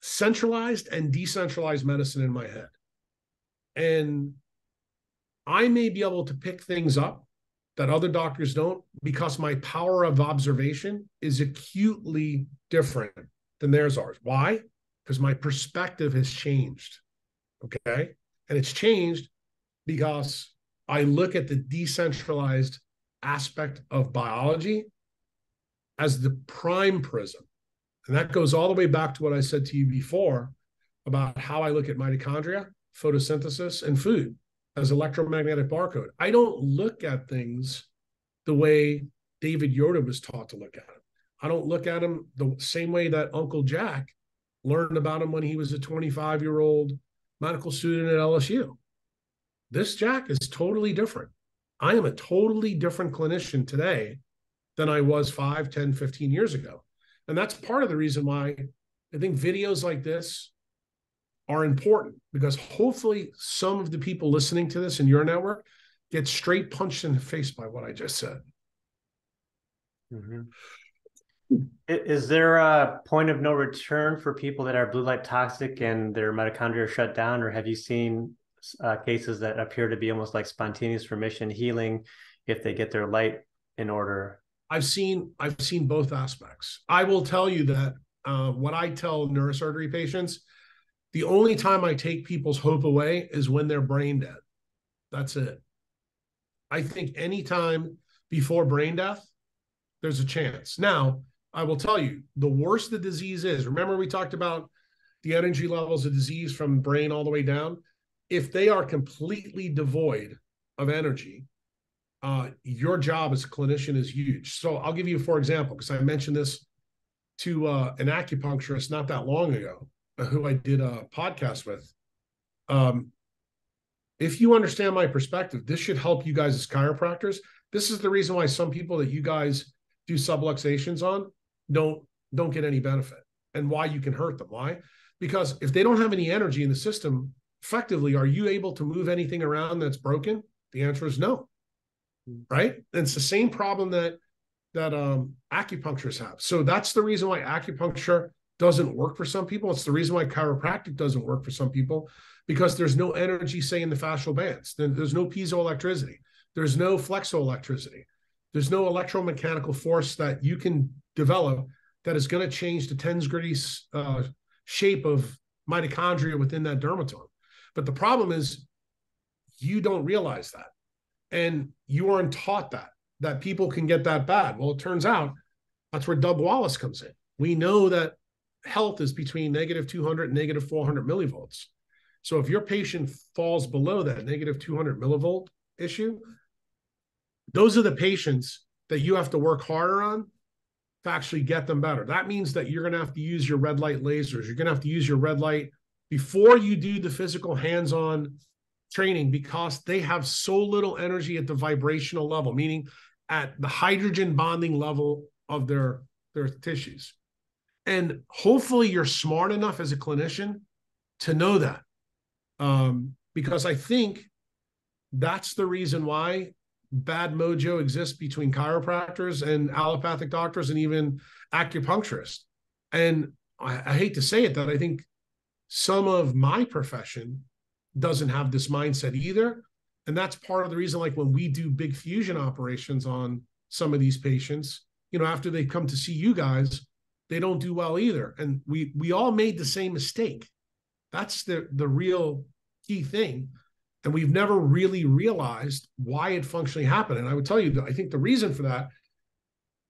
centralized and decentralized medicine in my head. And I may be able to pick things up that other doctors don't because my power of observation is acutely different than theirs are. Why? Because my perspective has changed. Okay. And it's changed because I look at the decentralized aspect of biology as the prime prism. And that goes all the way back to what I said to you before about how I look at mitochondria, photosynthesis, and food as electromagnetic barcode. I don't look at things the way David Yoder was taught to look at them. I don't look at them the same way that Uncle Jack learned about him when he was a 25-year-old medical student at LSU. This Jack is totally different. I am a totally different clinician today than I was 5, 10, 15 years ago. And that's part of the reason why I think videos like this are important, because hopefully some of the people listening to this in your network get straight punched in the face by what I just said. Mm-hmm. Is there a point of no return for people that are blue light toxic and their mitochondria are shut down, or have you seen cases that appear to be almost like spontaneous remission healing if they get their light in order? I've seen both aspects. I will tell you that what I tell neurosurgery patients, the only time I take people's hope away is when they're brain dead. That's it. I think anytime before brain death, there's a chance. Now, I will tell you, the worse the disease is, remember we talked about the energy levels of disease from brain all the way down? If they are completely devoid of energy, your job as a clinician is huge. So I'll give you, for example, because I mentioned this to an acupuncturist not that long ago, who I did a podcast with. If you understand my perspective, this should help you guys as chiropractors. This is the reason why some people that you guys do subluxations on don't get any benefit, and why you can hurt them. Why? Because if they don't have any energy in the system, effectively, are you able to move anything around that's broken? The answer is no. Right? And it's the same problem that acupuncturists have. So that's the reason why acupuncture doesn't work for some people. It's the reason why chiropractic doesn't work for some people, because there's no energy, say, in the fascial bands. There's no piezoelectricity. There's no flexoelectricity. There's no electromechanical force that you can develop that is going to change the 10-gritty shape of mitochondria within that dermatome. But the problem is you don't realize that. And you aren't taught that people can get that bad. Well, it turns out that's where Doug Wallace comes in. We know that health is between -200 and -400 millivolts. So if your patient falls below that -200 millivolt issue, those are the patients that you have to work harder on to actually get them better. That means that you're going to have to use your red light lasers. You're going to have to use your red light before you do the physical hands-on training, because they have so little energy at the vibrational level, meaning at the hydrogen bonding level of their tissues. And hopefully you're smart enough as a clinician to know that, because I think that's the reason why bad mojo exists between chiropractors and allopathic doctors and even acupuncturists. And I hate to say it, that I think some of my profession doesn't have this mindset either, And that's part of the reason, like when we do big fusion operations on some of these patients, after they come to see you guys, they don't do well either. And we all made the same mistake. That's the real key thing. And we've never really realized why it functionally happened. And I would tell you that I think the reason for that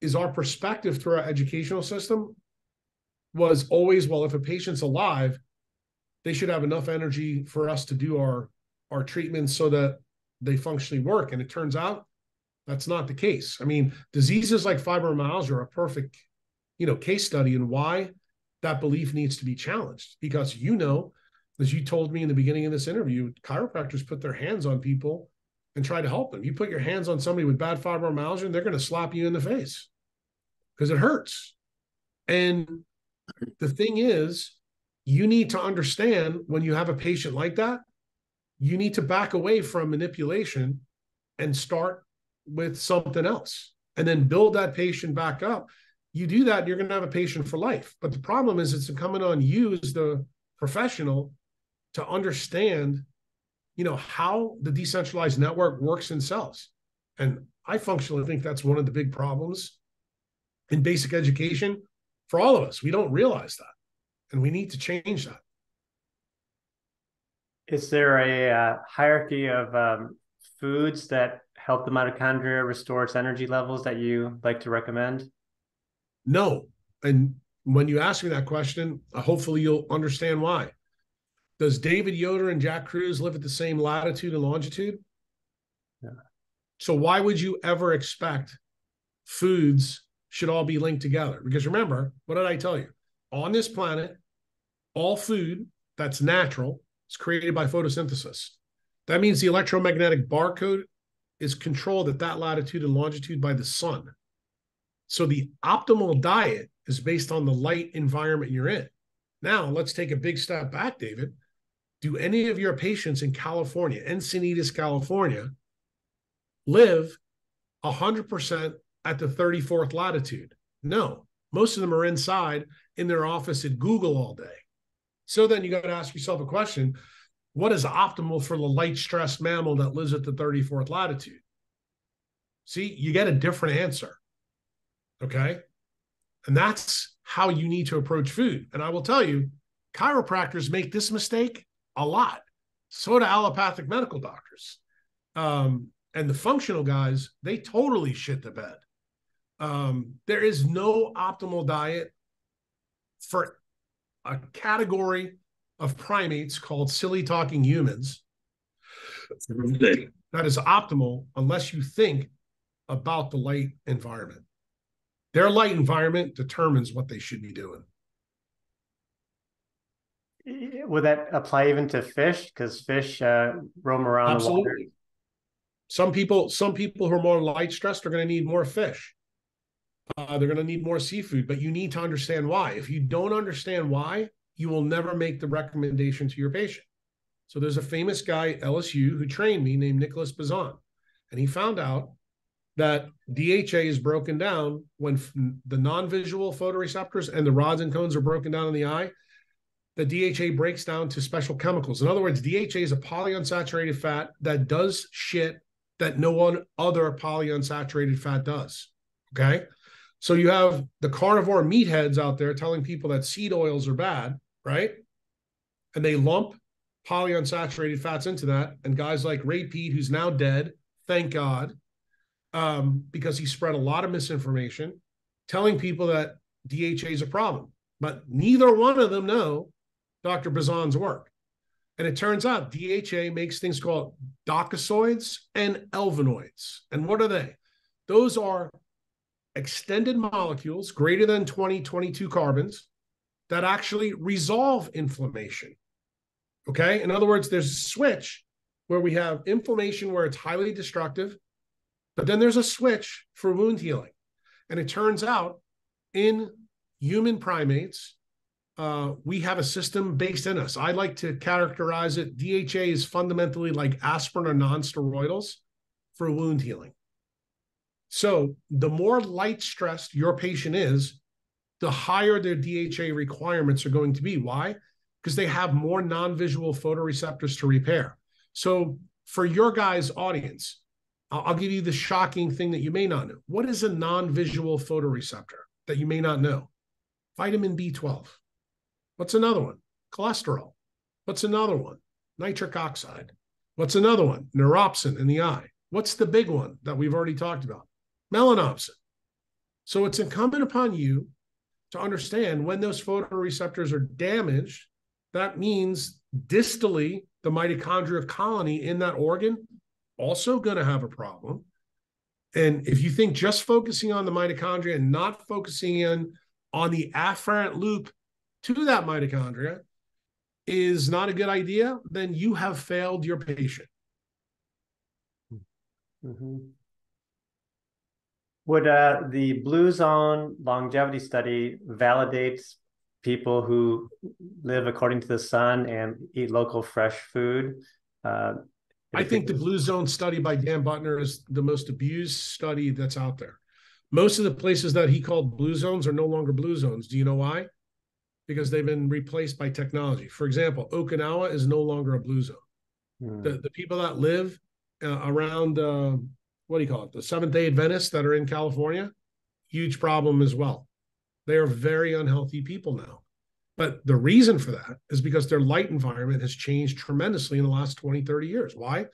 is our perspective through our educational system was always, well, if a patient's alive, they should have enough energy for us to do our treatments so that they functionally work. And it turns out that's not the case. I mean, diseases like fibromyalgia are a perfect, case study in why that belief needs to be challenged. Because, as you told me in the beginning of this interview, chiropractors put their hands on people and try to help them. You put your hands on somebody with bad fibromyalgia, and they're going to slap you in the face because it hurts. And the thing is, you need to understand when you have a patient like that, you need to back away from manipulation and start with something else and then build that patient back up. You do that, you're going to have a patient for life. But the problem is it's incumbent on you as the professional to understand, how the decentralized network works in cells. And I functionally think that's one of the big problems in basic education for all of us. We don't realize that, and we need to change that. Is there a hierarchy of foods that help the mitochondria restore its energy levels that you like to recommend? No. And when you ask me that question, hopefully you'll understand why. Does David Yoder and Jack Kruse live at the same latitude and longitude? Yeah. So why would you ever expect foods should all be linked together? Because remember, what did I tell you? On this planet, all food that's natural is created by photosynthesis. That means the electromagnetic barcode is controlled at that latitude and longitude by the sun. So the optimal diet is based on the light environment you're in. Now, let's take a big step back, David. Do any of your patients in California, Encinitas, California, live 100% at the 34th latitude? No. Most of them are inside in their office at Google all day. So then you got to ask yourself a question: what is optimal for the light-stressed mammal that lives at the 34th latitude? See, you get a different answer, okay? And that's how you need to approach food. And I will tell you, chiropractors make this mistake a lot. So do allopathic medical doctors. And the functional guys, they totally shit the bed. There is no optimal diet for a category of primates called silly talking humans that is optimal unless you think about the light environment. Their light environment determines what they should be doing. Would that apply even to fish? Because fish roam around Absolutely. the water. Some people who are more light stressed are going to need more fish. They're going to need more seafood, but you need to understand why. If you don't understand why, you will never make the recommendation to your patient. So there's a famous guy at LSU who trained me named Nicholas Bazan, and he found out that DHA is broken down when the non-visual photoreceptors and the rods and cones are broken down in the eye. The DHA breaks down to special chemicals. In other words, DHA is a polyunsaturated fat that does shit that no one other polyunsaturated fat does. Okay? So you have the carnivore meatheads out there telling people that seed oils are bad, right? And they lump polyunsaturated fats into that. And guys like Ray Peat, who's now dead, thank God, because he spread a lot of misinformation, telling people that DHA is a problem. But neither one of them know Dr. Bazan's work. And it turns out DHA makes things called docosahexaenoids and alvanoids. And what are they? Those are extended molecules greater than 22 carbons that actually resolve inflammation. Okay? In other words, there's a switch where we have inflammation where it's highly destructive, but then there's a switch for wound healing. And it turns out in human primates, we have a system based in us. I like to characterize it. DHA is fundamentally like aspirin or non-steroidals for wound healing. So the more light stressed your patient is, the higher their DHA requirements are going to be. Why? Because they have more non-visual photoreceptors to repair. So for your guys' audience, I'll give you the shocking thing that you may not know. What is a non-visual photoreceptor that you may not know? Vitamin B12. What's another one? Cholesterol. What's another one? Nitric oxide. What's another one? Neuropsin in the eye. What's the big one that we've already talked about? Melanopsin. So it's incumbent upon you to understand when those photoreceptors are damaged, that means distally, the mitochondria colony in that organ also going to have a problem. And if you think just focusing on the mitochondria and not focusing in on the afferent loop to that mitochondria is not a good idea, then you have failed your patient. Mm-hmm. Would the Blue Zone longevity study validate people who live according to the sun and eat local fresh food? I think the Blue Zone study by Dan Butner is the most abused study that's out there. Most of the places that he called blue zones are no longer blue zones. Do you know why? Because they've been replaced by technology. For example, Okinawa is no longer a blue zone. The people that live around, what do you call it? The Seventh-day Adventists that are in California, huge problem as well. They are very unhealthy people now. But the reason for that is because their light environment has changed tremendously in the last 20, 30 years. Why?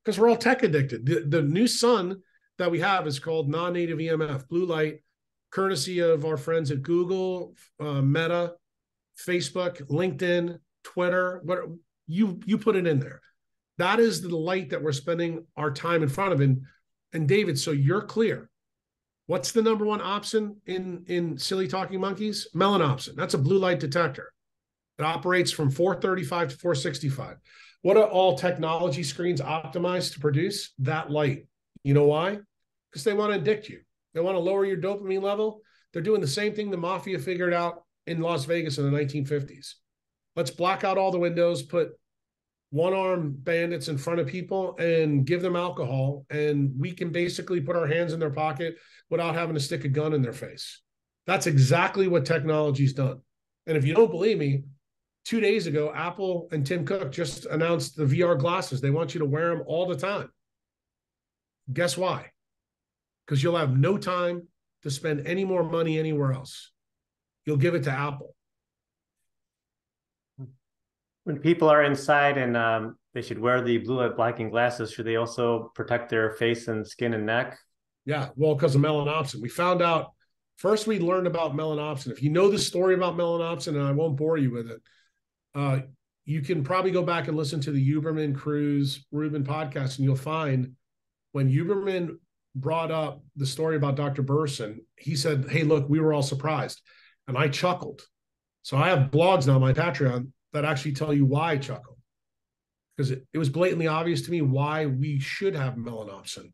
Because we're all tech addicted. The new sun that we have is called non-native EMF, blue light, courtesy of our friends at Google, Meta, Facebook, LinkedIn, Twitter, what you put it in there. That is the light that we're spending our time in front of. And David, so you're clear. What's the number one option in silly talking monkeys? Melanopsin. That's a blue light detector. It operates from 435 to 465. What are all technology screens optimized to produce? That light. You know why? Because they want to addict you. They want to lower your dopamine level. They're doing the same thing the mafia figured out in Las Vegas in the 1950s. Let's black out all the windows, put one-armed bandits in front of people and give them alcohol, and we can basically put our hands in their pocket without having to stick a gun in their face. That's exactly what technology's done. And if you don't believe me, 2 days ago, Apple and Tim Cook just announced the VR glasses. They want you to wear them all the time. Guess why? Because you'll have no time to spend any more money anywhere else. You'll give it to Apple. When people are inside and they should wear the blue light blocking glasses, should they also protect their face and skin and neck? Yeah, well, because of melanopsin. We found out, first we learned about melanopsin. If you know the story about melanopsin, and I won't bore you with it, you can probably go back and listen to the Huberman, Kruse, Rubin podcast, and you'll find when Huberman brought up the story about Dr. Burson, he said, hey, look, we were all surprised. And I chuckled. So I have blogs now on my Patreon that actually tell you why I chuckled. Because it was blatantly obvious to me why we should have melanopsin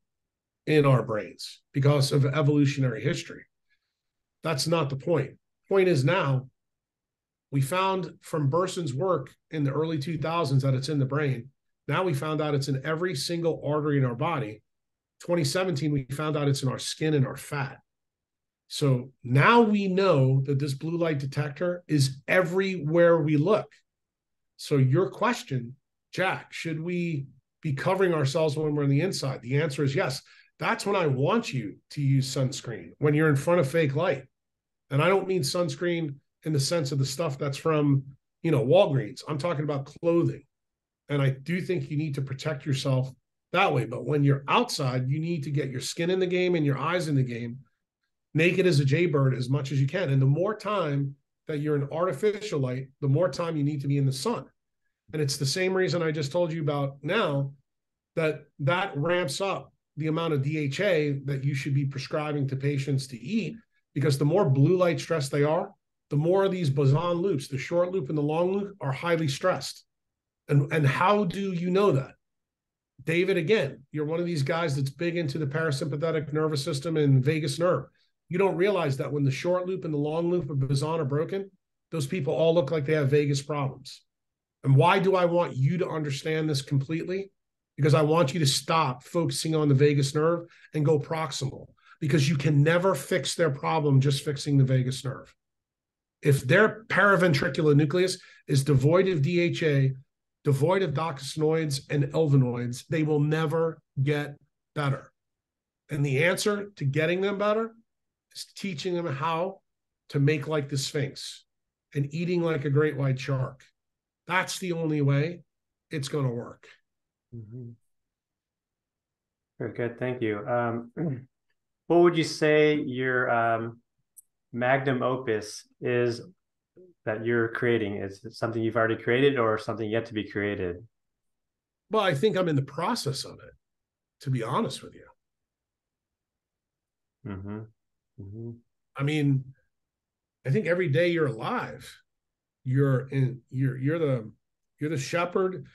in our brains because of evolutionary history. That's not the point. Point is now, we found from Burson's work in the early 2000s that it's in the brain. Now we found out it's in every single artery in our body. 2017, we found out it's in our skin and our fat. So now we know that this blue light detector is everywhere we look. So your question, Jack, should we be covering ourselves when we're on the inside? The answer is yes. That's when I want you to use sunscreen, when you're in front of fake light. And I don't mean sunscreen in the sense of the stuff that's from, Walgreens. I'm talking about clothing. And I do think you need to protect yourself that way. But when you're outside, you need to get your skin in the game and your eyes in the game, naked as a jaybird as much as you can. And the more time that you're in artificial light, the more time you need to be in the sun. And it's the same reason I just told you about now, that ramps up the amount of DHA that you should be prescribing to patients to eat, because the more blue light stressed they are, the more of these boson loops, the short loop and the long loop, are highly stressed. And how do you know that? David, again, you're one of these guys that's big into the parasympathetic nervous system and vagus nerve. You don't realize that when the short loop and the long loop of boson are broken, those people all look like they have vagus problems. And why do I want you to understand this completely? Because I want you to stop focusing on the vagus nerve and go proximal, because you can never fix their problem just fixing the vagus nerve. If their paraventricular nucleus is devoid of DHA, devoid of docosanoids and elvinoids, they will never get better. And the answer to getting them better is teaching them how to make like the Sphinx and eating like a great white shark. That's the only way it's going to work. Mm-hmm. Very good. Thank you. What would you say your magnum opus is that you're creating? Is it something you've already created or something yet to be created? Well, I think I'm in the process of it, to be honest with you. Mm-hmm. Mm-hmm. I mean, I think every day you're alive, you're the shepherd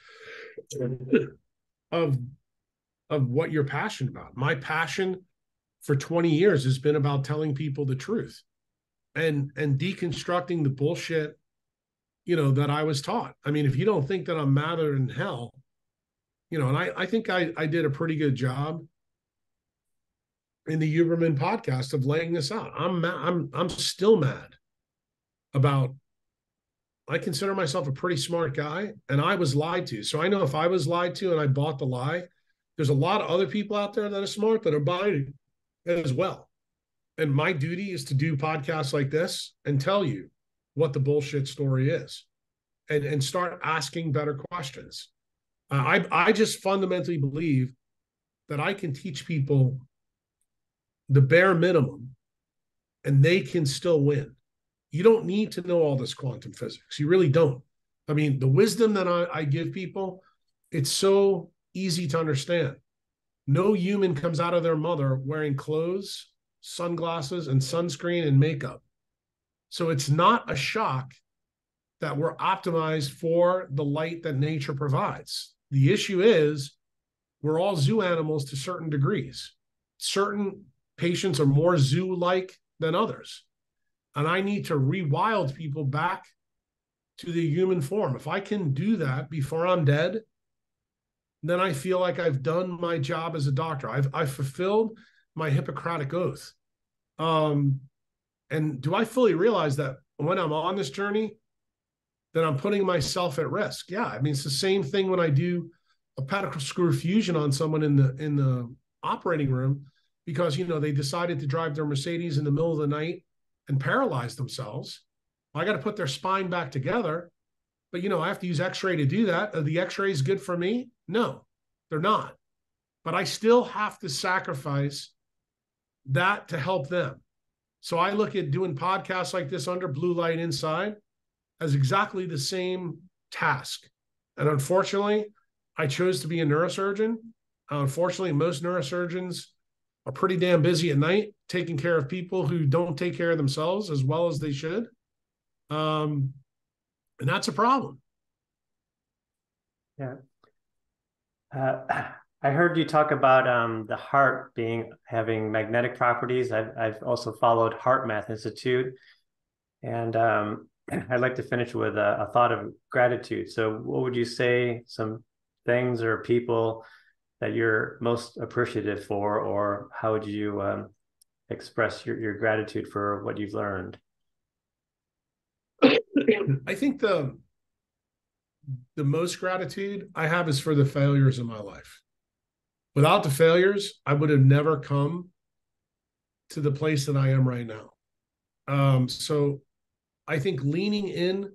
of what you're passionate about. My passion for 20 years has been about telling people the truth and deconstructing the bullshit, that I was taught. I mean, if you don't think that I'm madder than hell, and I think I did a pretty good job in the Huberman podcast of laying this out. I'm still mad about, I consider myself a pretty smart guy, and I was lied to. So I know if I was lied to and I bought the lie, there's a lot of other people out there that are smart that are buying it as well. And my duty is to do podcasts like this and tell you what the bullshit story is and start asking better questions. I just fundamentally believe that I can teach people the bare minimum and they can still win. You don't need to know all this quantum physics. You really don't. I mean, the wisdom that I give people, it's so easy to understand. No human comes out of their mother wearing clothes, sunglasses, and sunscreen and makeup. So it's not a shock that we're optimized for the light that nature provides. The issue is we're all zoo animals to certain degrees. Certain patients are more zoo-like than others. And I need to rewild people back to the human form. If I can do that before I'm dead, then I feel like I've done my job as a doctor. I've fulfilled my Hippocratic oath. And do I fully realize that when I'm on this journey, that I'm putting myself at risk? Yeah, I mean, it's the same thing when I do a pedicle screw fusion on someone in the operating room because, they decided to drive their Mercedes in the middle of the night and paralyze themselves. I got to put their spine back together, but I have to use X-ray to do that. Are the X-rays good for me? No, they're not. But I still have to sacrifice that to help them. So I look at doing podcasts like this under blue light inside as exactly the same task. And unfortunately, I chose to be a neurosurgeon. Unfortunately, most neurosurgeons are pretty damn busy at night taking care of people who don't take care of themselves as well as they should. And that's a problem. Yeah. I heard you talk about the heart having magnetic properties. I've also followed Heart Math Institute, and I'd like to finish with a thought of gratitude. So, what would you say some things or people that you're most appreciative for, or how would you express your gratitude for what you've learned? I think the most gratitude I have is for the failures in my life. Without the failures, I would have never come to the place that I am right now. So I think leaning in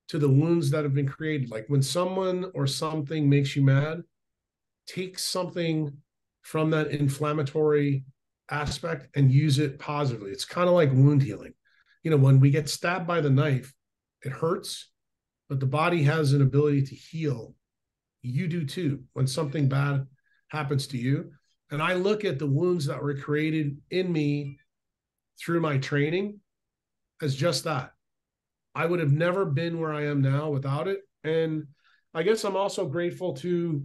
to the wounds that have been created, like when someone or something makes you mad, take something from that inflammatory aspect and use it positively. It's kind of like wound healing. When we get stabbed by the knife, it hurts, but the body has an ability to heal. You do too when something bad happens to you. And I look at the wounds that were created in me through my training as just that. I would have never been where I am now without it. And I guess I'm also grateful to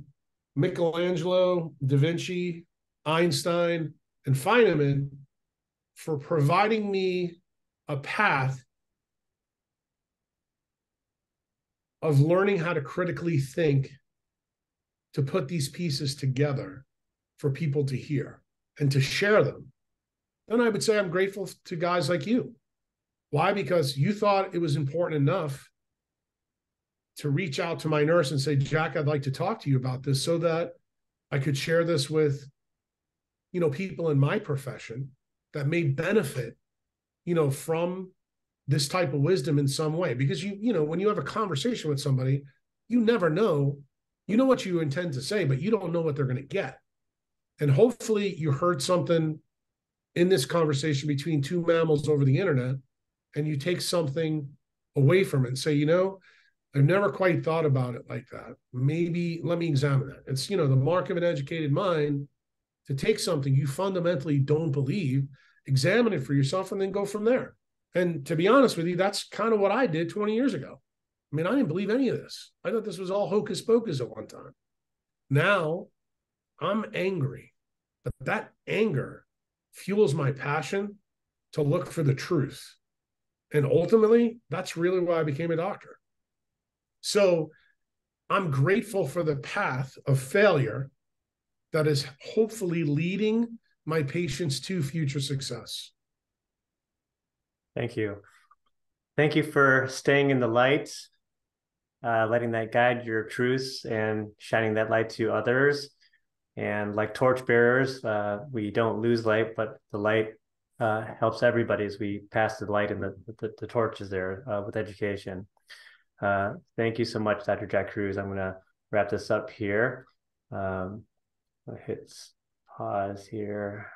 Michelangelo, Da Vinci, Einstein, and Feynman for providing me a path of learning how to critically think to put these pieces together for people to hear and to share them. Then I would say I'm grateful to guys like you. Why? Because you thought it was important enough to reach out to my nurse and say, Jack, I'd like to talk to you about this so that I could share this with, people in my profession that may benefit, from this type of wisdom in some way. Because when you have a conversation with somebody, you never know, what you intend to say, but you don't know what they're going to get. And hopefully you heard something in this conversation between two mammals over the internet, and you take something away from it and say, I've never quite thought about it like that. Maybe let me examine that. It's, the mark of an educated mind to take something you fundamentally don't believe, examine it for yourself, and then go from there. And to be honest with you, that's kind of what I did 20 years ago. I mean, I didn't believe any of this. I thought this was all hocus pocus at one time. Now I'm angry, but that anger fuels my passion to look for the truth. And ultimately, that's really why I became a doctor. So I'm grateful for the path of failure that is hopefully leading my patients to future success. Thank you. Thank you for staying in the light, letting that guide your truths and shining that light to others. And like torchbearers, we don't lose light, but the light helps everybody as we pass the light and the torches there with education. Thank you so much, Dr. Jack Kruse. I'm going to wrap this up here. I'll hit pause here.